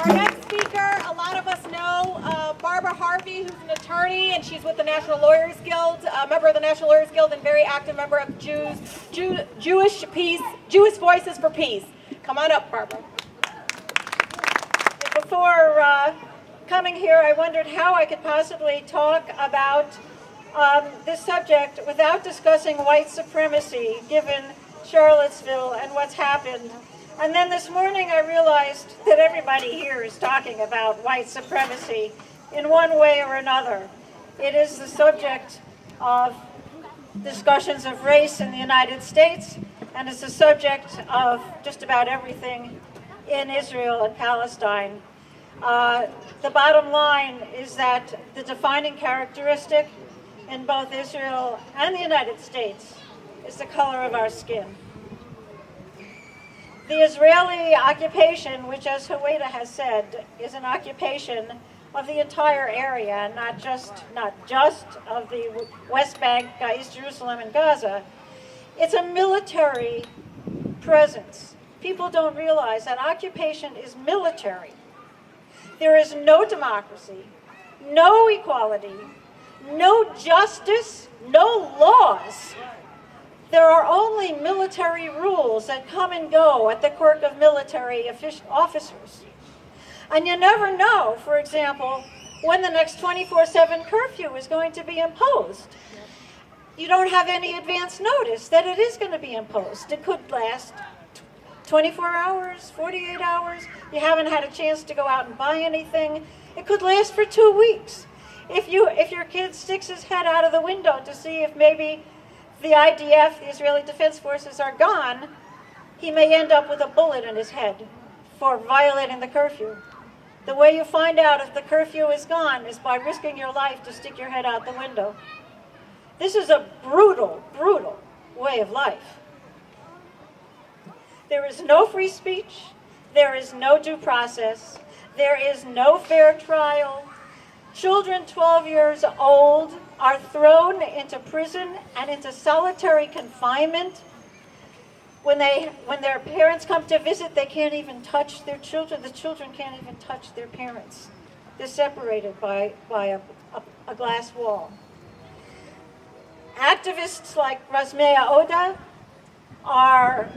Our next speaker, a lot of us know Barbara Harvey, who's an attorney, and she's with the National Lawyers Guild, a member of the National Lawyers Guild, and very active member of Jewish Voices for Peace. Come on up, Barbara. Before coming here, I wondered how I could possibly talk about this subject without discussing white supremacy, given Charlottesville and what's happened. And then this morning I realized that everybody here is talking about white supremacy, in one way or another. It is the subject of discussions of race in the United States, and it's the subject of just about everything in Israel and Palestine. The bottom line is that the defining characteristic in both Israel and the United States is the color of our skin. The Israeli occupation, which, as Huwaida has said, is an occupation of the entire area, not just of the West Bank, East Jerusalem, and Gaza. It's a military presence. People don't realize that occupation is military. There is no democracy, no equality, no justice, no laws. There are only military rules that come and go at the quirk of military officers. And you never know, for example, when the next 24/7 curfew is going to be imposed. You don't have any advance notice that it is going to be imposed. It could last 24 hours, 48 hours. You haven't had a chance to go out and buy anything. It could last for 2 weeks. If your kid sticks his head out of the window to see if maybe the IDF, the Israeli Defense Forces, are gone, he may end up with a bullet in his head for violating the curfew. The way you find out if the curfew is gone is by risking your life to stick your head out the window. This is a brutal, brutal way of life. There is no free speech. There is no due process. There is no fair trial. Children 12 years old are thrown into prison and into solitary confinement. When their parents come to visit, they can't even touch their children. The children can't even touch their parents. They're separated by a glass wall. Activists like Rasmea Oda are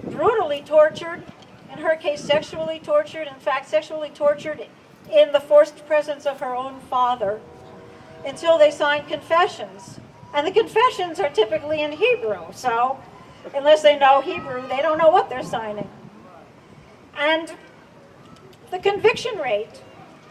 brutally tortured, in her case sexually tortured, in fact sexually tortured in the forced presence of her own father, until they sign confessions. And the confessions are typically in Hebrew, so unless they know Hebrew, they don't know what they're signing. And the conviction rate,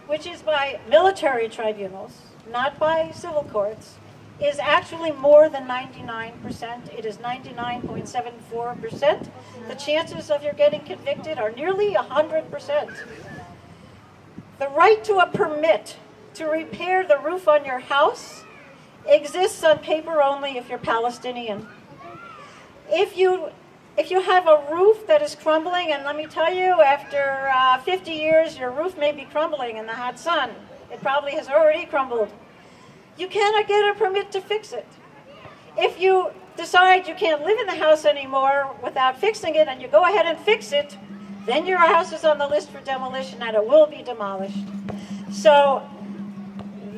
which is by military tribunals, not by civil courts, is actually more than 99%. It is 99.74%. The chances of your getting convicted are nearly 100%. The right to a permit to repair the roof on your house exists on paper only if you're Palestinian. If you have a roof that is crumbling, and let me tell you, after 50 years, your roof may be crumbling in the hot sun. It probably has already crumbled. You cannot get a permit to fix it. If you decide you can't live in the house anymore without fixing it, and you go ahead and fix it, then your house is on the list for demolition and it will be demolished. So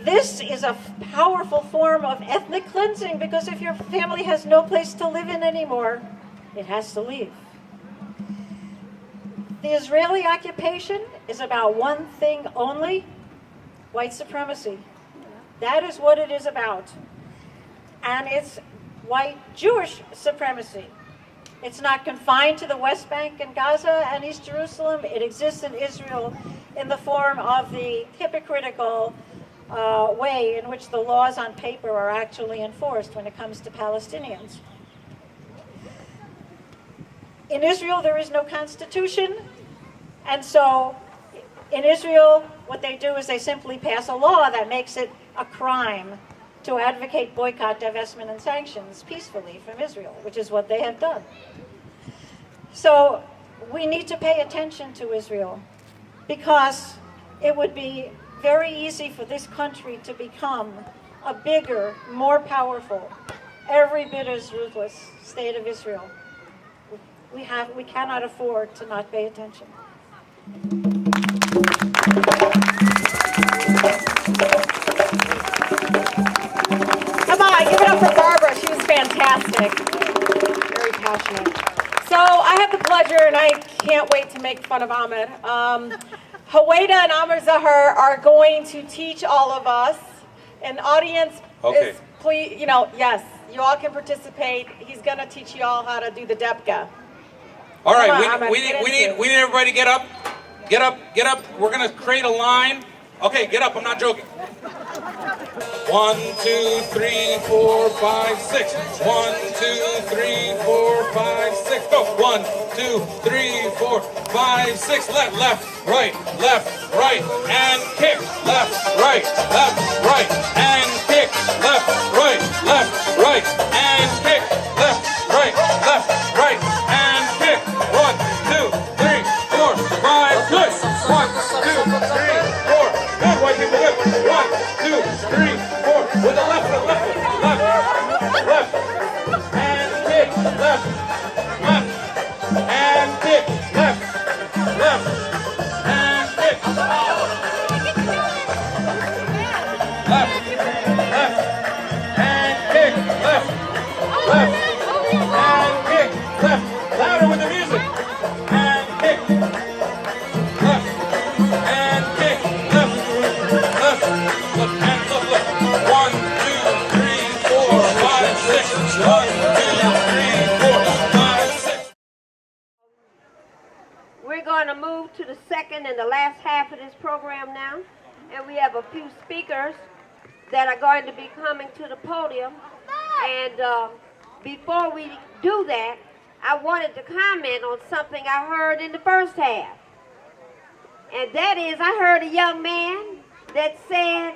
this is a powerful form of ethnic cleansing, because if your family has no place to live in anymore, it has to leave. The Israeli occupation is about one thing only: white supremacy. That is what it is about. And it's white Jewish supremacy. It's not confined to the West Bank and Gaza and East Jerusalem. It exists in Israel in the form of the hypocritical way in which the laws on paper are actually enforced when it comes to Palestinians. In Israel, there is no constitution, and so in Israel, what they do is they simply pass a law that makes it a crime to advocate boycott, divestment, and sanctions peacefully from Israel, which is what they have done. So we need to pay attention to Israel, because it would be very easy for this country to become a bigger, more powerful, every bit as ruthless state of Israel. We cannot afford to not pay attention. Come on, give it up for Barbara. She was fantastic. Very passionate. So I have the pleasure, and I can't wait to make fun of Ahmed. Huwaida and Amer Zahr are going to teach all of us. An audience is, please, yes, you all can participate. He's going to teach you all how to do the Debka. All right, we need everybody to get up. Get up. We're going to create a line. Okay, get up, I'm not joking. 1, 2, 3, 4, 5, 6. 1, 2, 3, 4, 5, 6. Go. 1, 2, 3, 4, 5, 6. Left, right, and kick. Left, right, and kick. Left, right, and kick. Left, right, and kick. 1, 2, 3, 4, 5, 6. 1, 2, 3, 4. Good, right in the whip. 1, 2, 3, 4. With the left, and kick. Left, and kick. Left, and kick. Left, and kick. Left, and kick. Left. Louder with the music. And kick. Left, and kick. Left, hands up, left. 1, 2, 3, 4, 5, 6. 1, 2, 3, 4, 5, 6. We're going to move to the second and the last half of this program now. And we have a few speakers that are going to be coming to the podium. And before we do that, I wanted to comment on something I heard in the first half. And that is, I heard a young man that said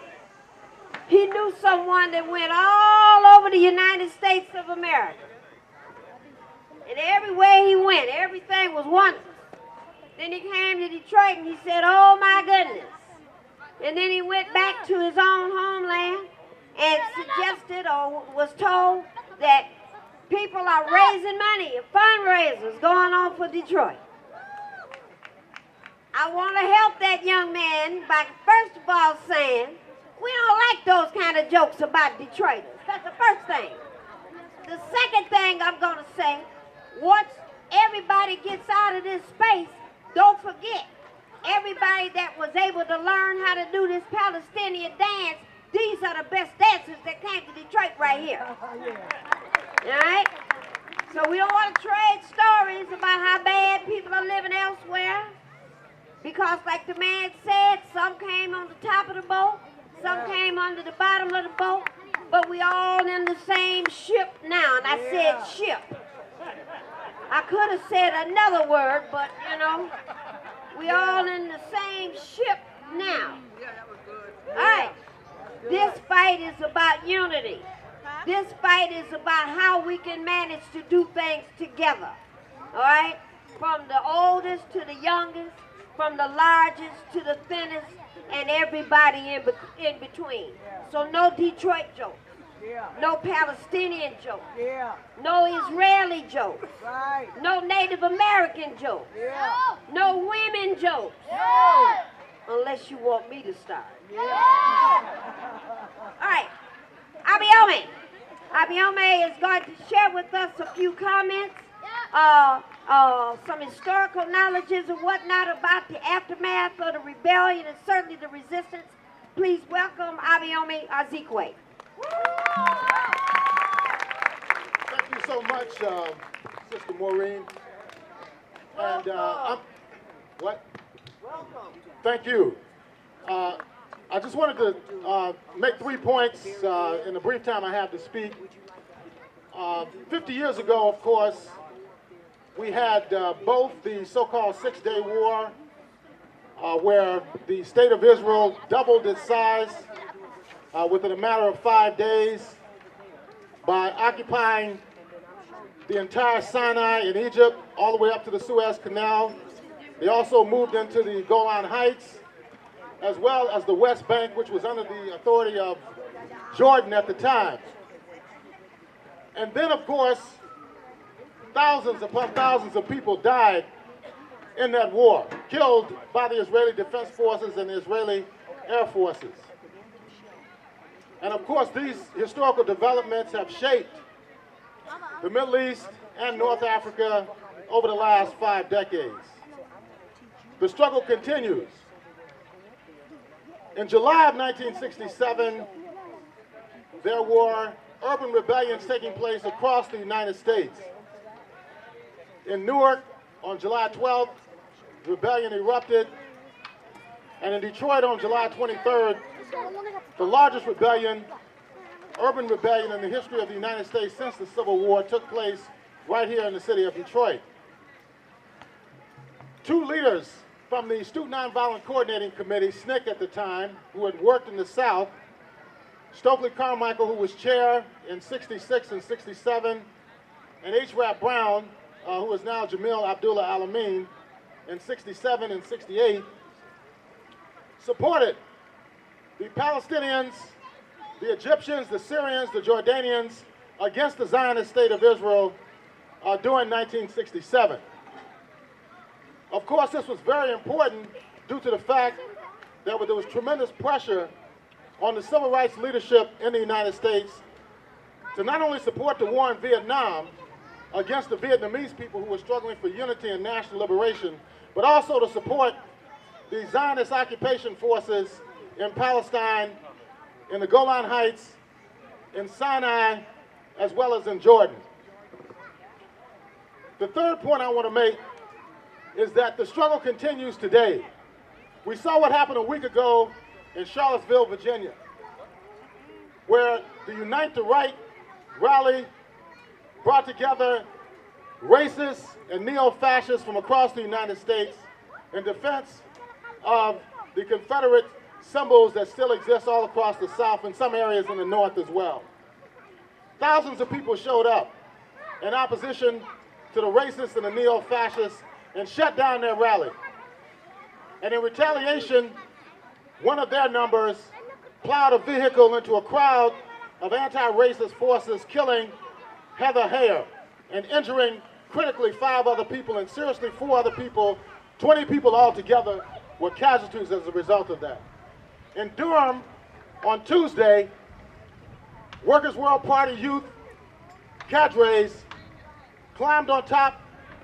he knew someone that went all over the United States of America. And everywhere he went, everything was wonderful. Then he came to Detroit and he said, oh my goodness. And then he went back to his own homeland and suggested or was told that people are raising money, fundraisers going on for Detroit. I want to help that young man by first of all saying, we don't like those kind of jokes about Detroiters. That's the first thing. The second thing I'm going to say, once everybody gets out of this space, don't forget, everybody that was able to learn how to do this Palestinian dance, these are the best dancers that came to Detroit right here. All right? So we don't want to trade stories about how bad people are living elsewhere. Because like the man said, some came on the top of the boat, some came under the bottom of the boat, but we all in the same ship now. And I said ship. I could have said another word, but you know, we all in the same ship now. All right. This fight is about unity. This fight is about how we can manage to do things together. All right? From the oldest to the youngest, from the largest to the thinnest, and everybody in between. So no Detroit jokes. No Palestinian jokes. No Israeli jokes. No Native American jokes. No women jokes. Unless you want me to start. All right. Abayome is going to share with us a few comments, some historical knowledges and whatnot about the aftermath of the rebellion and certainly the resistance. Please welcome Abayome Azikiwe. Thank you so much, Sister Maureen. And Welcome. Thank you. I just wanted to make 3 points in the brief time I have to speak. 50 years ago, of course, we had both the so-called Six-Day War, where the state of Israel doubled its size within a matter of 5 days by occupying the entire Sinai in Egypt, all the way up to the Suez Canal. They also moved into the Golan Heights, as well as the West Bank, which was under the authority of Jordan at the time. And then, of course, thousands upon thousands of people died in that war, killed by the Israeli Defense Forces and the Israeli Air Forces. And of course, these historical developments have shaped the Middle East and North Africa over the last 5 decades. The struggle continues. In July of 1967, there were urban rebellions taking place across the United States. In Newark, on July 12th, rebellion erupted. And in Detroit on July 23rd, the largest rebellion, urban rebellion in the history of the United States since the Civil War took place right here in the city of Detroit. Two leaders from the Student Nonviolent Coordinating Committee, SNCC at the time, who had worked in the South, Stokely Carmichael, who was chair in 66 and 67, and H. Rap Brown, who is now Jamil Abdullah Alamin, in 67 and 68, supported the Palestinians, the Egyptians, the Syrians, the Jordanians against the Zionist state of Israel during 1967. Of course, this was very important due to the fact that there was tremendous pressure on the civil rights leadership in the United States to not only support the war in Vietnam against the Vietnamese people who were struggling for unity and national liberation, but also to support the Zionist occupation forces in Palestine, in the Golan Heights, in Sinai, as well as in Jordan. The third point I want to make is that the struggle continues today. We saw what happened a week ago in Charlottesville, Virginia, where the Unite the Right rally brought together racists and neo-fascists from across the United States in defense of the Confederate symbols that still exist all across the South and some areas in the North as well. Thousands of people showed up in opposition to the racists and the neo-fascists and shut down their rally. And in retaliation, one of their numbers plowed a vehicle into a crowd of anti-racist forces, killing Heather Heyer and injuring critically 5 other people and seriously 4 other people. 20 people altogether were casualties as a result of that. In Durham, on Tuesday, Workers' World Party youth cadres climbed on top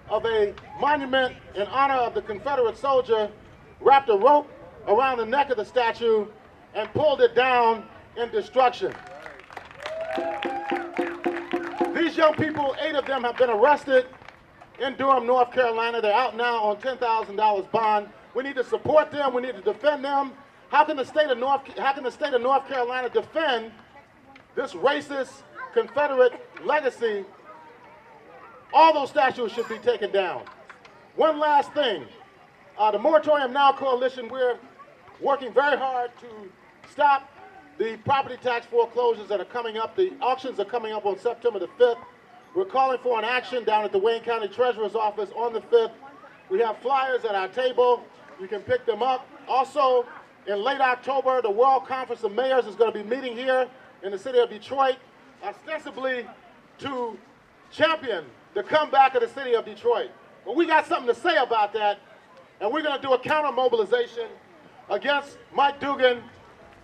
of a monument in honor of the Confederate soldier, wrapped a rope around the neck of the statue, and pulled it down in destruction. These young people, 8 of them, have been arrested in Durham, North Carolina. They're out now on $10,000 bond. We need to support them. We need to defend them. How can the state of North Carolina defend this racist Confederate legacy? All those statues should be taken down. One last thing. The Moratorium Now Coalition, we're working very hard to stop the property tax foreclosures that are coming up. The auctions are coming up on September the 5th. We're calling for an action down at the Wayne County Treasurer's Office on the 5th. We have flyers at our table. You can pick them up. Also, in late October, the World Conference of Mayors is going to be meeting here in the city of Detroit, ostensibly to champion the comeback of the city of Detroit. But we got something to say about that, and we're going to do a counter mobilization against Mike Dugan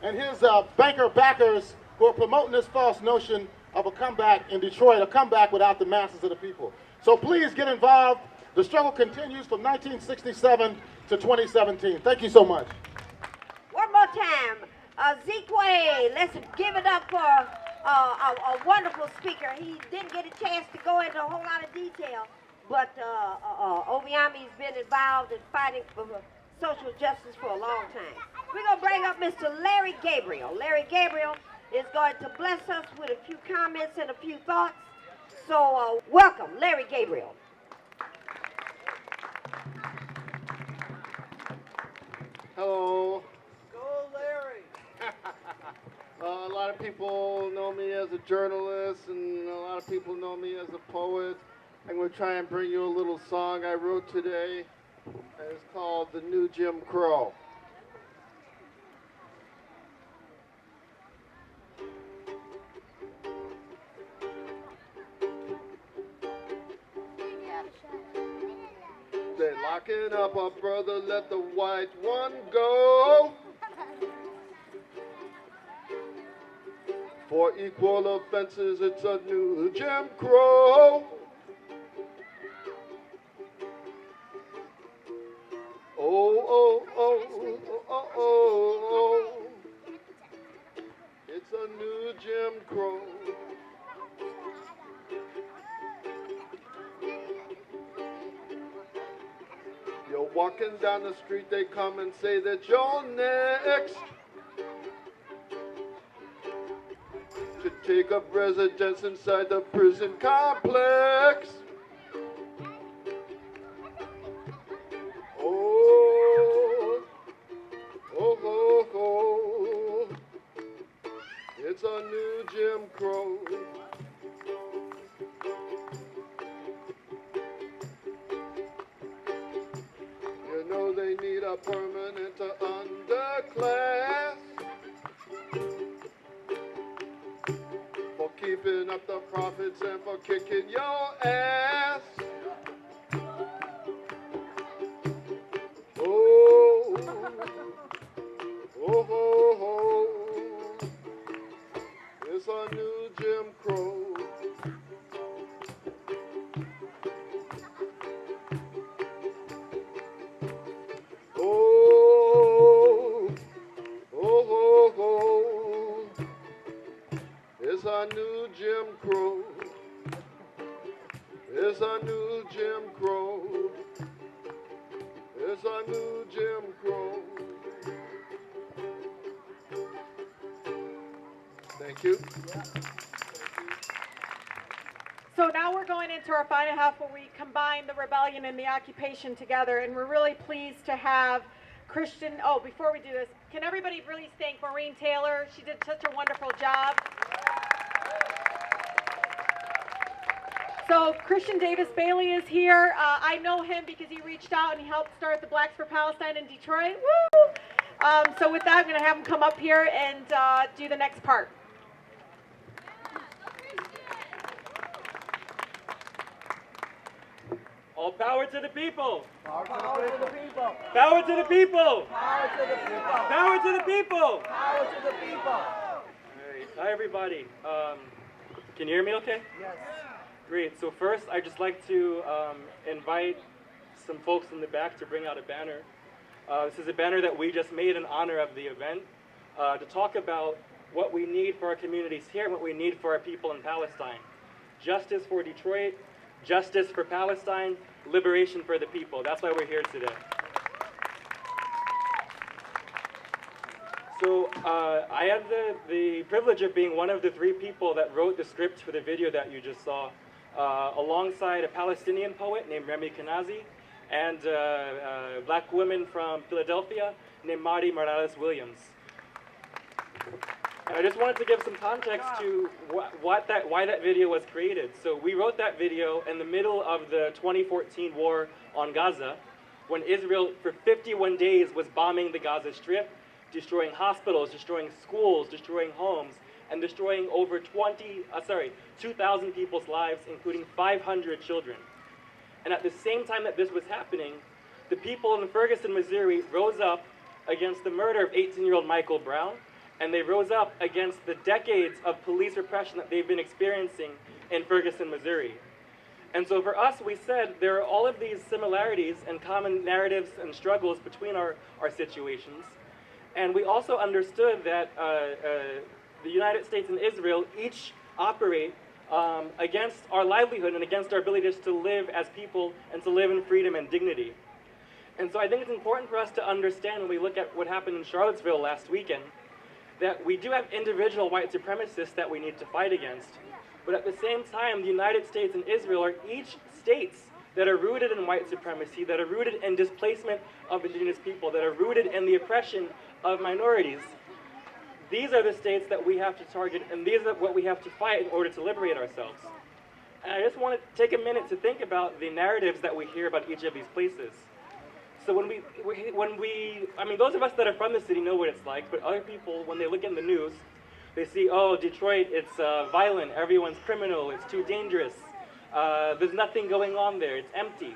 and his banker backers who are promoting this false notion of a comeback in Detroit, a comeback without the masses of the people. So please get involved. The struggle continues from 1967 to 2017. Thank you so much. One more time, Azikiwe, let's give it up for a wonderful speaker. He didn't get a chance to go into a whole lot of detail, but Obayame's been involved in fighting for social justice for a long time. We're going to bring up Mr. Larry Gabriel. Larry Gabriel is going to bless us with a few comments and a few thoughts. So welcome, Larry Gabriel. Hello. Go, Larry. A lot of people know me as a journalist, and a lot of people know me as a poet. I'm going to try and bring you a little song I wrote today. And it's called The New Jim Crow. They locking up our brother, let the white one go. For equal offenses, it's a new Jim Crow. Oh, oh, oh, oh, oh, oh. It's a new Jim Crow. Your Walking down the street, they come and say that you're next to take up residence inside the prison complex. Oh, oh, oh, oh, it's a new Jim Crow. You know they need a permanent underclass for keeping up the profits and for kicking your ass. Oh, oh, oh, oh, it's a new Jim Crow. Oh, oh, oh, oh, it's a new Jim Crow. It's a new Jim Crow. It's a new Jim Crow. Thank you. So now we're going into our final half where we combine the rebellion and the occupation together, and we're really pleased to have Kristian. Oh, before we do this, can everybody really thank Maureen Taylor? She did such a wonderful job. So Kristian Davis Bailey is here. I know him because he reached out and he helped start the Blacks for Palestine in Detroit. Woo! So with that, I'm going to have him come up here and do the next part. All power to the people. Power to the people. Power to the people. Power to the people. Power to the people. Power to the people. All right. Hi, everybody. Can you hear me okay? Yes. Great. So first, I'd just like to invite some folks in the back to bring out a banner. This is a banner that we just made in honor of the event to talk about what we need for our communities here and what we need for our people in Palestine. Justice for Detroit, justice for Palestine, liberation for the people. That's why we're here today. So I had the privilege of being one of the 3 people that wrote the script for the video that you just saw, alongside a Palestinian poet named Remy Kenazi and a black woman from Philadelphia named Mari Morales Williams. And I just wanted to give some context to why that video was created. So we wrote that video in the middle of the 2014 war on Gaza, when Israel for 51 days was bombing the Gaza Strip, destroying hospitals, destroying schools, destroying homes, and destroying over 2,000 people's lives, including 500 children. And at the same time that this was happening, the people in Ferguson, Missouri rose up against the murder of 18-year-old Michael Brown, and they rose up against the decades of police repression that they've been experiencing in Ferguson, Missouri. And so for us, we said there are all of these similarities and common narratives and struggles between our situations. And we also understood that the United States and Israel each operate against our livelihood and against our ability just to live as people and to live in freedom and dignity. And so I think it's important for us to understand when we look at what happened in Charlottesville last weekend, that we do have individual white supremacists that we need to fight against. But at the same time, the United States and Israel are each states that are rooted in white supremacy, that are rooted in displacement of indigenous people, that are rooted in the oppression of minorities. These are the states that we have to target, and these are what we have to fight in order to liberate ourselves. And I just want to take a minute to think about the narratives that we hear about each of these places. So when we, those of us that are from the city know what it's like, but other people, when they look in the news, they see, oh, Detroit, it's violent, everyone's criminal, it's too dangerous, there's nothing going on there, it's empty.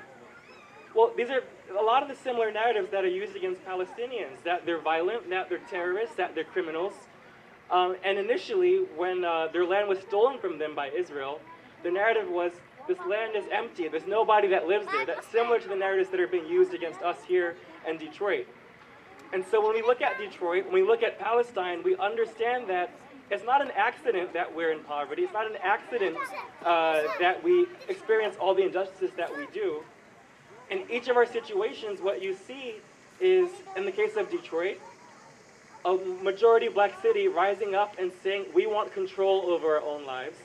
Well, these are a lot of the similar narratives that are used against Palestinians, that they're violent, that they're terrorists, that they're criminals. And initially, when their land was stolen from them by Israel, the narrative was, this land is empty, there's nobody that lives there. That's similar to the narratives that are being used against us here in Detroit. And so when we look at Detroit, when we look at Palestine, we understand that it's not an accident that we're in poverty. It's not an accident that we experience all the injustices that we do. In each of our situations, what you see is, in the case of Detroit, a majority black city rising up and saying, we want control over our own lives.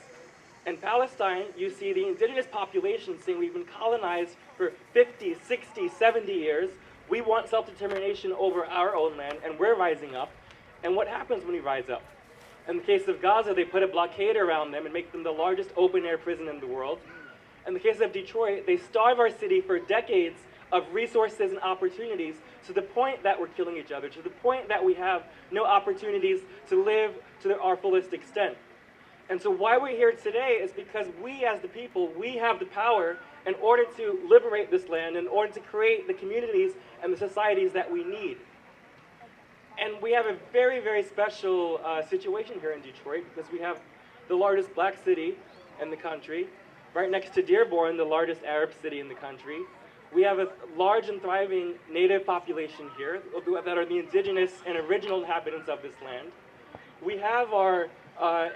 In Palestine, you see the indigenous population saying we've been colonized for 50, 60, 70 years. We want self-determination over our own land, and we're rising up. And what happens when we rise up? In the case of Gaza, they put a blockade around them and make them the largest open-air prison in the world. In the case of Detroit, they starve our city for decades of resources and opportunities to the point that we're killing each other, to the point that we have no opportunities to live to our fullest extent. And so why we're here today is because we as the people, we have the power in order to liberate this land, in order to create the communities and the societies that we need. And we have a very, very special situation here in Detroit because we have the largest black city in the country, right next to Dearborn, the largest Arab city in the country. We have a large and thriving native population here that are the indigenous and original inhabitants of this land. We have our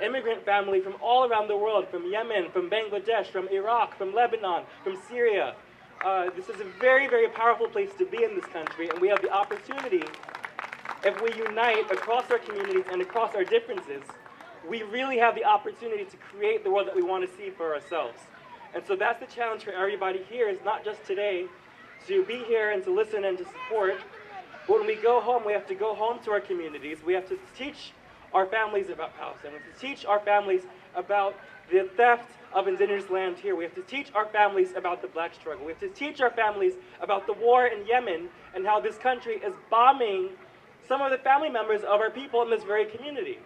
immigrant family from all around the world, from Yemen, from Bangladesh, from Iraq, from Lebanon, from Syria. This is a very, very powerful place to be in this country, and we have the opportunity, if we unite across our communities and across our differences, we really have the opportunity to create the world that we want to see for ourselves. And so that's the challenge for everybody here, is not just today to be here and to listen and to support, but when we go home, we have to go home to our communities. We have to teach our families about Palestine. We have to teach our families about the theft of indigenous land here. We have to teach our families about the black struggle. We have to teach our families about the war in Yemen and how this country is bombing some of the family members of our people in this very community.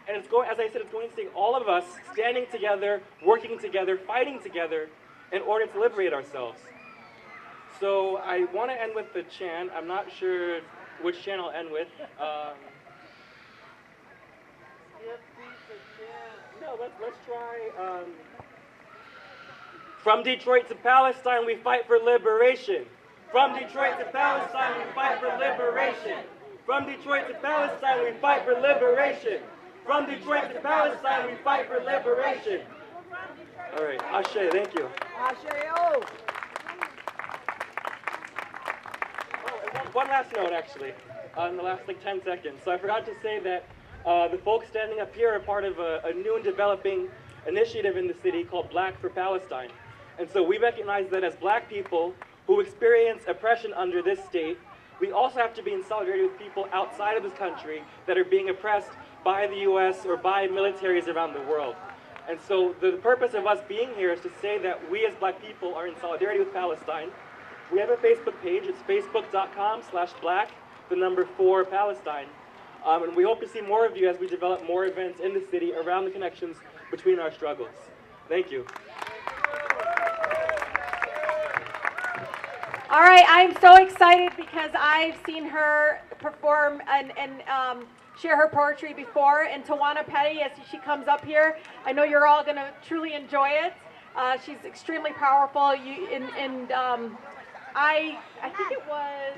And it's going, as I said, it's going to take all of us standing together, working together, fighting together in order to liberate ourselves. So I want to end with the chant. I'm not sure which chant I'll end with. No, let's try. From Detroit to Palestine, we fight for liberation. From Detroit to Palestine, we fight for liberation. From Detroit to Palestine, we fight for liberation. From Detroit to Palestine, we fight for liberation. All right, Ashe, thank you. Ashe-o. One last note, actually, in the last 10 seconds. So I forgot to say that the folks standing up here are part of a new and developing initiative in the city called Black for Palestine. And so we recognize that as black people who experience oppression under this state, we also have to be in solidarity with people outside of this country that are being oppressed by the U.S. or by militaries around the world. And so the purpose of us being here is to say that we as black people are in solidarity with Palestine. We have a Facebook page. It's facebook.com/black4Palestine. And we hope to see more of you as we develop more events in the city around the connections between our struggles. Thank you. All right, I'm so excited because I've seen her perform and share her poetry before. And Tawanna Petty, as she comes up here, I know you're all going to truly enjoy it. She's extremely powerful. I think it was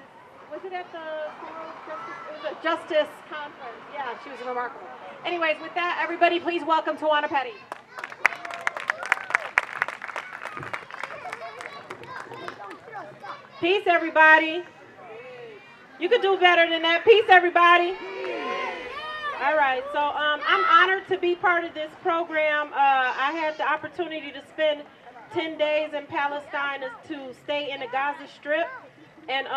it at the Justice Conference? Yeah, she was remarkable. Anyways, with that, everybody, please welcome Tawanna Petty. Peace, everybody. You could do better than that. Peace, everybody. All right, so I'm honored to be part of this program. I had the opportunity to spend 10 days in Palestine, to stay in the Gaza Strip and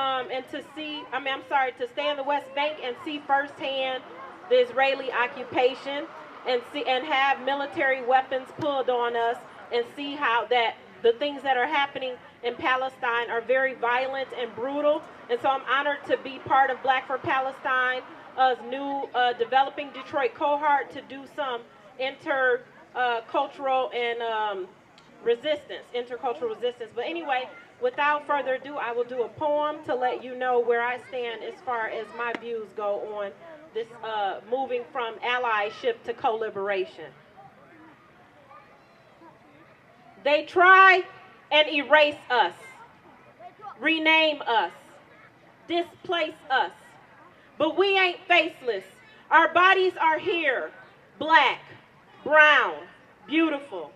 to see, to stay in the West Bank and see firsthand the Israeli occupation and have military weapons pulled on us and see how that the things that are happening in Palestine are very violent and brutal. And so I'm honored to be part of Black for Palestine, new developing Detroit cohort, to do some intercultural and intercultural resistance. But anyway, without further ado, I will do a poem to let you know where I stand as far as my views go on this moving from allyship to co-liberation. They try and erase us, rename us, displace us, but we ain't faceless. Our bodies are here, black, brown, beautiful.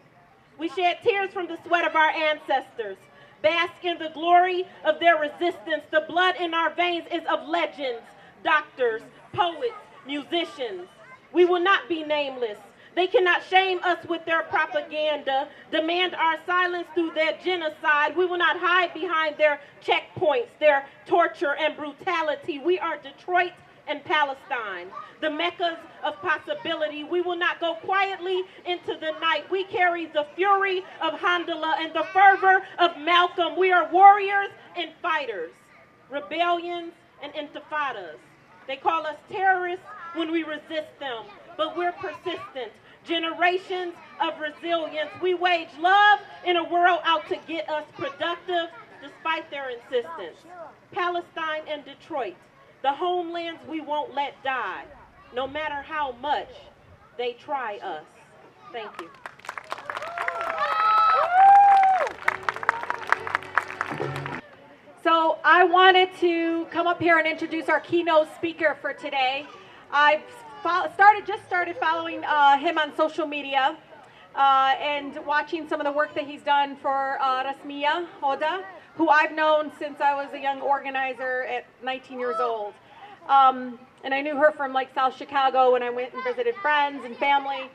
We shed tears from the sweat of our ancestors, bask in the glory of their resistance. The blood in our veins is of legends, doctors, poets, musicians. We will not be nameless. They cannot shame us with their propaganda, demand our silence through their genocide. We will not hide behind their checkpoints, their torture and brutality. We are Detroit and Palestine, the meccas of possibility. We will not go quietly into the night. We carry the fury of Handala and the fervor of Malcolm. We are warriors and fighters, rebellions and intifadas. They call us terrorists when we resist them, but we're persistent. Generations of resilience. We wage love in a world out to get us productive despite their insistence. Palestine and Detroit, the homelands we won't let die, no matter how much they try us. Thank you. So I wanted to come up here and introduce our keynote speaker for today. I've just started following him on social media and watching some of the work that he's done for Rasmiya Hoda, who I've known since I was a young organizer at 19 years old. And I knew her from like South Chicago when I went and visited friends and family.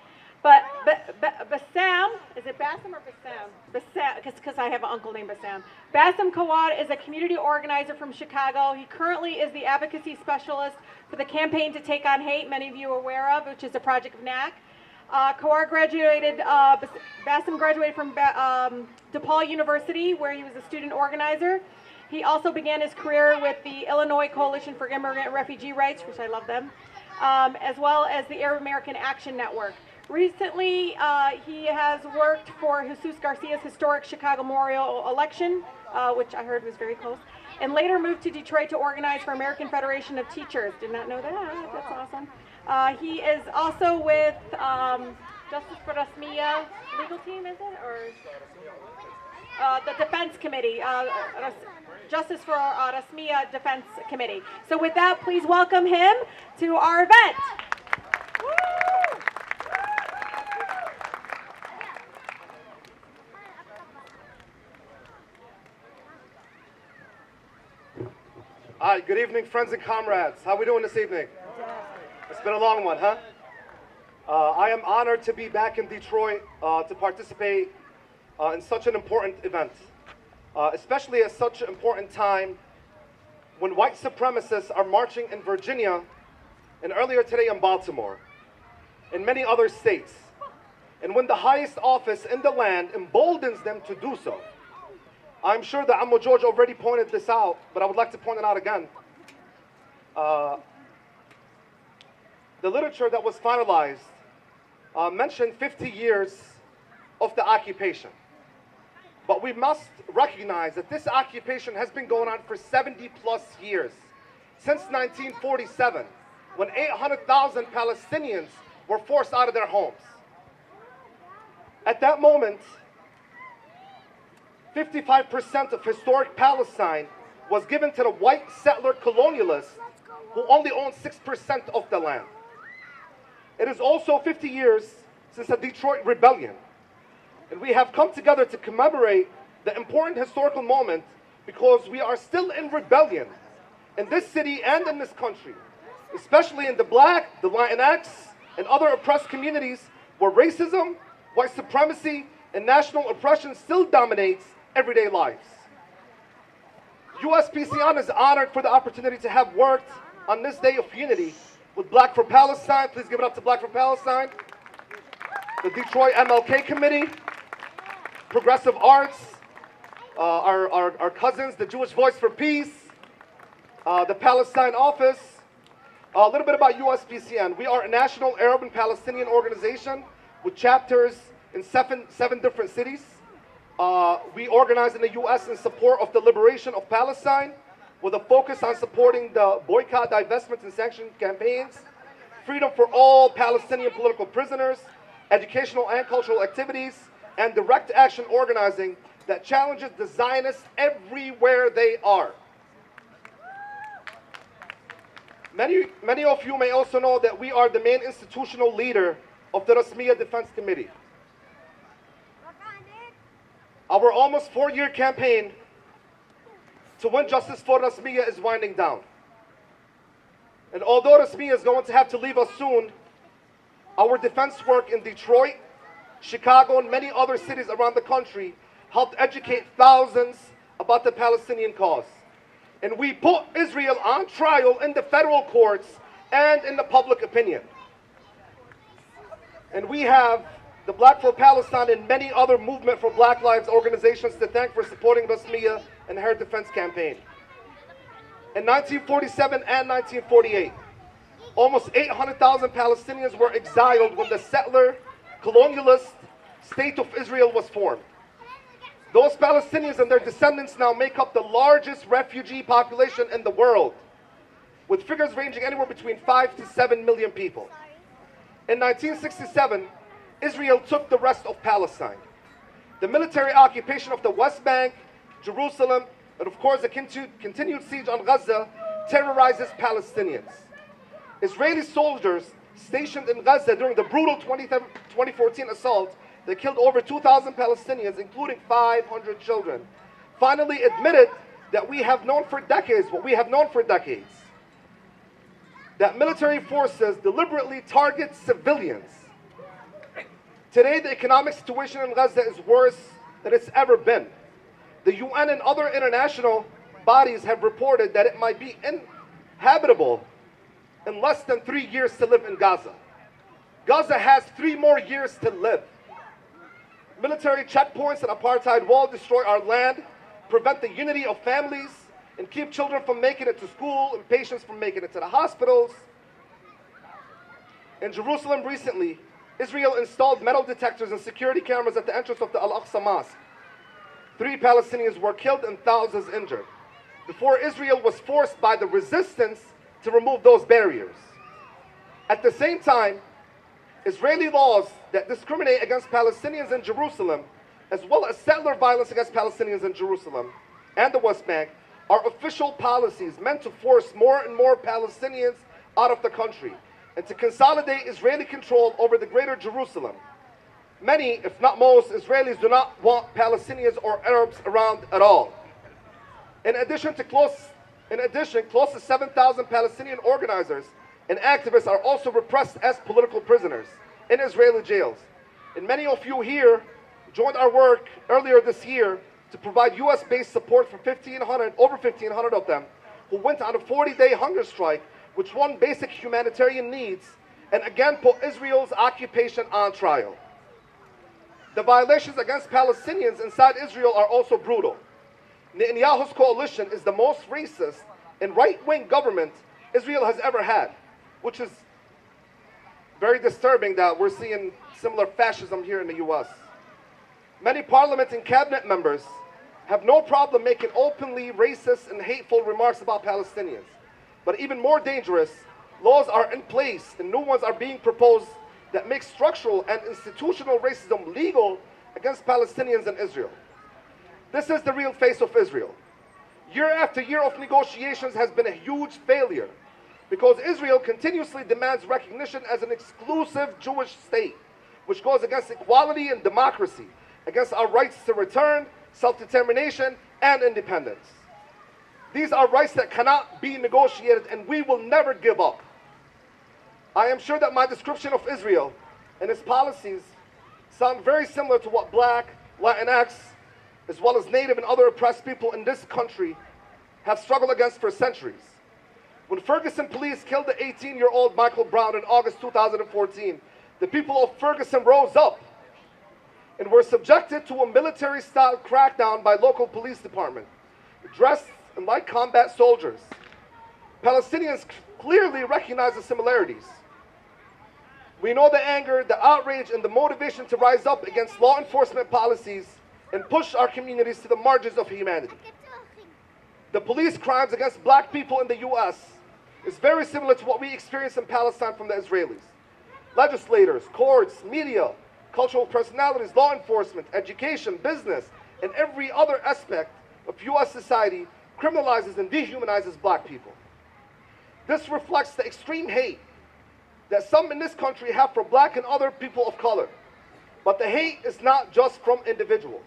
But Bassem, is it Bassem or Bassem? Bassem, because I have an uncle named Bassem. Bassem Kawar is a community organizer from Chicago. He currently is the advocacy specialist for the Campaign to Take on Hate, many of you are aware of, which is a project of NAC. Bassem graduated from DePaul University, where he was a student organizer. He also began his career with the Illinois Coalition for Immigrant and Refugee Rights, which I love them, as well as the Arab American Action Network. Recently, he has worked for Jesus Garcia's historic Chicago Memorial election, which I heard was very close, and later moved to Detroit to organize for American Federation of Teachers. Did not know that. That's awesome. He is also with Justice for Rasmiya legal team, is it? Or the Defense Committee, Justice for Rasmiya Defense Committee. So with that, please welcome him to our event. All right, good evening, friends and comrades. How are we doing this evening? It's been a long one, huh? I am honored to be back in Detroit to participate in such an important event, especially at such an important time when white supremacists are marching in Virginia and earlier today in Baltimore and many other states, and when the highest office in the land emboldens them to do so. I'm sure that Ammo George already pointed this out, but I would like to point it out again. The literature that was finalized mentioned 50 years of the occupation. But we must recognize that this occupation has been going on for 70 plus years, since 1947, when 800,000 Palestinians were forced out of their homes. At that moment, 55% of historic Palestine was given to the white settler colonialists who only owned 6% of the land. It is also 50 years since the Detroit Rebellion, and we have come together to commemorate the important historical moment because we are still in rebellion in this city and in this country, especially in the Black, the Latinx, and other oppressed communities where racism, white supremacy, and national oppression still dominates everyday lives. USPCN is honored for the opportunity to have worked on this day of unity with Black for Palestine. Please give it up to Black for Palestine. The Detroit MLK Committee, Progressive Arts, our cousins, the Jewish Voice for Peace, the Palestine Office. A little bit about USPCN. We are a national Arab and Palestinian organization with chapters in seven different cities. We organize in the U.S. in support of the liberation of Palestine, with a focus on supporting the boycott, divestment, and sanction campaigns, freedom for all Palestinian political prisoners, educational and cultural activities, and direct action organizing that challenges the Zionists everywhere they are. Many of you may also know that we are the main institutional leader of the Rasmiya Defense Committee. Our almost 4-year campaign to win justice for Rasmiya is winding down. And although Rasmiya is going to have to leave us soon, our defense work in Detroit, Chicago, and many other cities around the country helped educate thousands about the Palestinian cause. And we put Israel on trial in the federal courts and in the public opinion. And we have the Black for Palestine and many other movement for Black Lives organizations to thank for supporting Rasmiya and her defense campaign. In 1947 and 1948, almost 800,000 Palestinians were exiled when the settler, colonialist state of Israel was formed. Those Palestinians and their descendants now make up the largest refugee population in the world, with figures ranging anywhere between 5 to 7 million people. In 1967, Israel took the rest of Palestine. The military occupation of the West Bank, Jerusalem, and of course the continued siege on Gaza terrorizes Palestinians. Israeli soldiers stationed in Gaza during the brutal 2014 assault that killed over 2,000 Palestinians, including 500 children, finally admitted that we have known for decades, what we have known for decades, that military forces deliberately target civilians. Today, the economic situation in Gaza is worse than it's ever been. The UN and other international bodies have reported that it might be inhabitable in less than 3 years to live in Gaza. Gaza has 3 more years to live. Military checkpoints and apartheid wall destroy our land, prevent the unity of families, and keep children from making it to school and patients from making it to the hospitals. In Jerusalem recently, Israel installed metal detectors and security cameras at the entrance of the Al-Aqsa Mosque. 3 Palestinians were killed and thousands injured, before Israel was forced by the resistance to remove those barriers. At the same time, Israeli laws that discriminate against Palestinians in Jerusalem, as well as settler violence against Palestinians in Jerusalem and the West Bank, are official policies meant to force more and more Palestinians out of the country and to consolidate Israeli control over the greater Jerusalem. Many, if not most, Israelis do not want Palestinians or Arabs around at all. In addition, close to 7,000 Palestinian organizers and activists are also repressed as political prisoners in Israeli jails. And many of you here joined our work earlier this year to provide US-based support for over 1,500 of them who went on a 40-day hunger strike, which won basic humanitarian needs and again put Israel's occupation on trial. The violations against Palestinians inside Israel are also brutal. Netanyahu's coalition is the most racist and right-wing government Israel has ever had, which is very disturbing that we're seeing similar fascism here in the US. Many parliament and cabinet members have no problem making openly racist and hateful remarks about Palestinians. But even more dangerous, laws are in place and new ones are being proposed that make structural and institutional racism legal against Palestinians in Israel. This is the real face of Israel. Year after year of negotiations has been a huge failure because Israel continuously demands recognition as an exclusive Jewish state, which goes against equality and democracy, against our rights to return, self-determination, and independence. These are rights that cannot be negotiated, and we will never give up. I am sure that my description of Israel and its policies sound very similar to what Black, Latinx, as well as Native and other oppressed people in this country have struggled against for centuries. When Ferguson police killed the 18-year-old Michael Brown in August 2014, the people of Ferguson rose up and were subjected to a military-style crackdown by local police department, dressed like combat soldiers. Palestinians clearly recognize the similarities. We know the anger, the outrage, and the motivation to rise up against law enforcement policies and push our communities to the margins of humanity. The police crimes against Black people in the US is very similar to what we experience in Palestine from the Israelis. Legislators, courts, media, cultural personalities, law enforcement, education, business, and every other aspect of US society criminalizes and dehumanizes Black people. This reflects the extreme hate that some in this country have for Black and other people of color. But the hate is not just from individuals.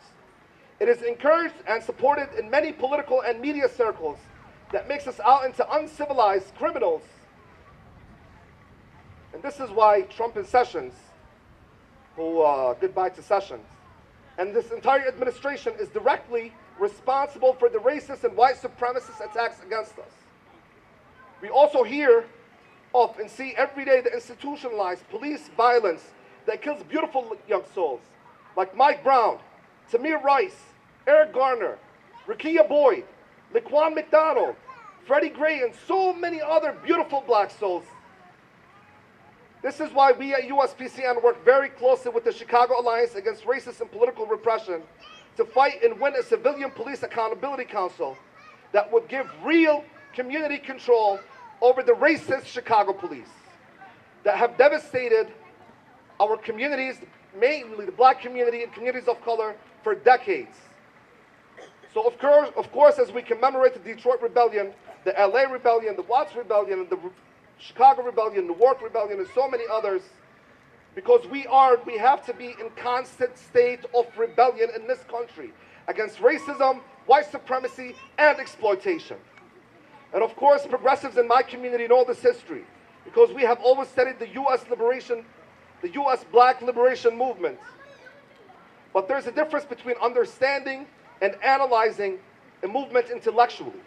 It is encouraged and supported in many political and media circles that makes us out into uncivilized criminals. And this is why Trump and Sessions, goodbye to Sessions, and this entire administration is directly responsible for the racist and white supremacist attacks against us. We also hear of and see every day the institutionalized police violence that kills beautiful young souls, like Mike Brown, Tamir Rice, Eric Garner, Rakia Boyd, Laquan McDonald, Freddie Gray, and so many other beautiful black souls. This is why we at USPCN work very closely with the Chicago Alliance Against Racist and Political Repression to fight and win a civilian police accountability council that would give real community control over the racist Chicago police that have devastated our communities, mainly the black community and communities of color, for decades. So of course, as we commemorate the Detroit Rebellion, the LA Rebellion, the Watts Rebellion, and the Chicago Rebellion, the Newark Rebellion, and so many others, because we have to be in constant state of rebellion in this country against racism, white supremacy, and exploitation. And of course, progressives in my community know this history, because we have always studied the U.S. Black liberation movement. But there's a difference between understanding and analyzing a movement intellectually.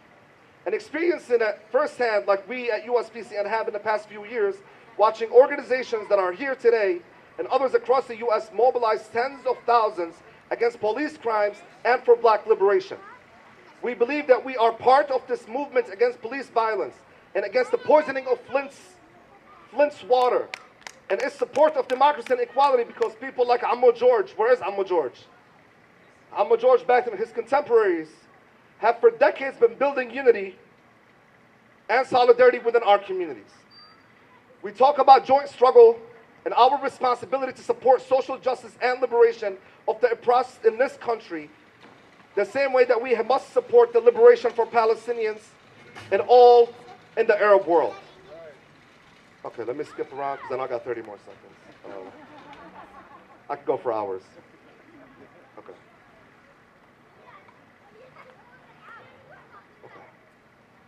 And experiencing it firsthand, like we at USPCN have in the past few years, watching organizations that are here today and others across the U.S. mobilize tens of thousands against police crimes and for black liberation. We believe that we are part of this movement against police violence and against the poisoning of Flint's water, and its support of democracy and equality, because people like Ammo George, where is Ammo George? Ammo George back and his contemporaries have for decades been building unity and solidarity within our communities. We talk about joint struggle and our responsibility to support social justice and liberation of the oppressed in this country, the same way that we must support the liberation for Palestinians and all in the Arab world. Okay, let me skip around because I know I got 30 more seconds. I could go for hours. Okay.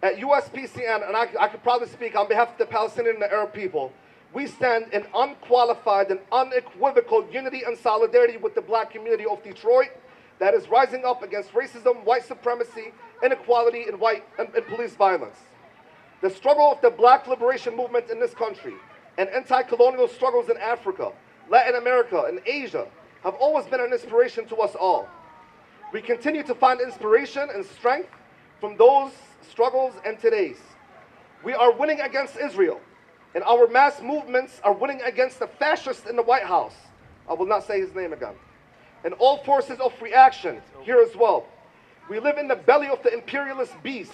At USPCN, and I could probably speak on behalf of the Palestinian and the Arab people, we stand in unqualified and unequivocal unity and solidarity with the black community of Detroit that is rising up against racism, white supremacy, inequality, and police violence. The struggle of the black liberation movement in this country and anti-colonial struggles in Africa, Latin America, and Asia have always been an inspiration to us all. We continue to find inspiration and strength from those struggles and today's. We are winning against Israel, and our mass movements are winning against the fascists in the White House. I will not say his name again. And all forces of reaction here as well. We live in the belly of the imperialist beast,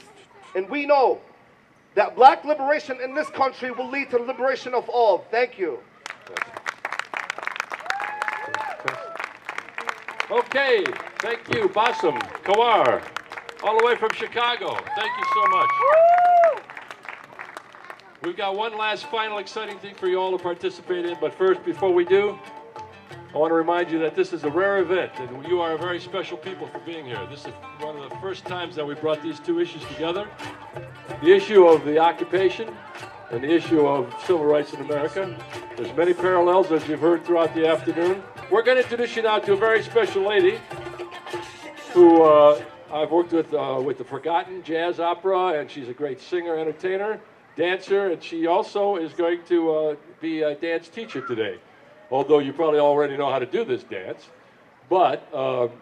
and we know that black liberation in this country will lead to the liberation of all. Thank you. Okay, thank you, Bassem Kawar, all the way from Chicago. Thank you so much. We've got one last final exciting thing for you all to participate in, but first, before we do, I want to remind you that this is a rare event, and you are very special people for being here. This is one of the first times that we brought these two issues together. The issue of the occupation and the issue of civil rights in America. There's many parallels, as you've heard throughout the afternoon. We're going to introduce you now to a very special lady who I've worked with the Forgotten Jazz Opera, and she's a great singer, entertainer, dancer, and she also is going to be a dance teacher today. Although you probably already know how to do this dance. But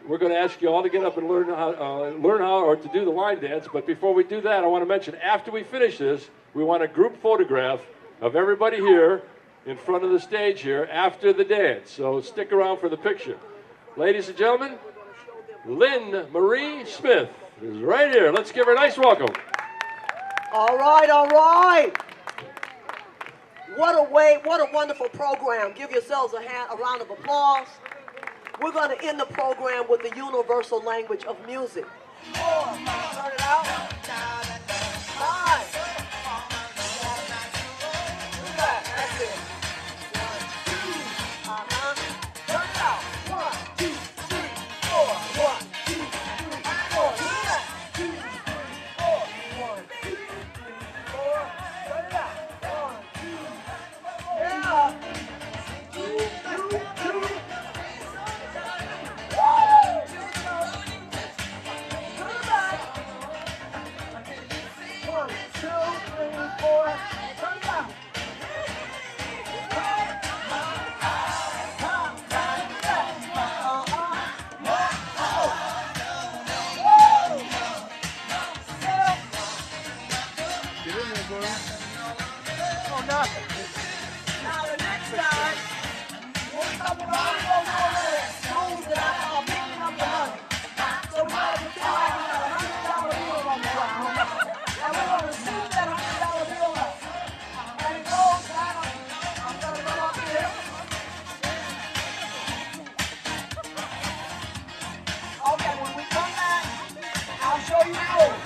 we're going to ask you all to get up and learn how or to do the line dance. But before we do that, I want to mention, after we finish this, we want a group photograph of everybody here in front of the stage here after the dance. So stick around for the picture. Ladies and gentlemen, Lynn Marie Smith is right here. Let's give her a nice welcome. All right, all right. What a wonderful program. Give yourselves a round of applause. We're going to end the program with the universal language of music. Turn it out. Five. Do that. That's it. 1, 2. Turn it out. 1, 2, 3, 4. 1, 2, yo.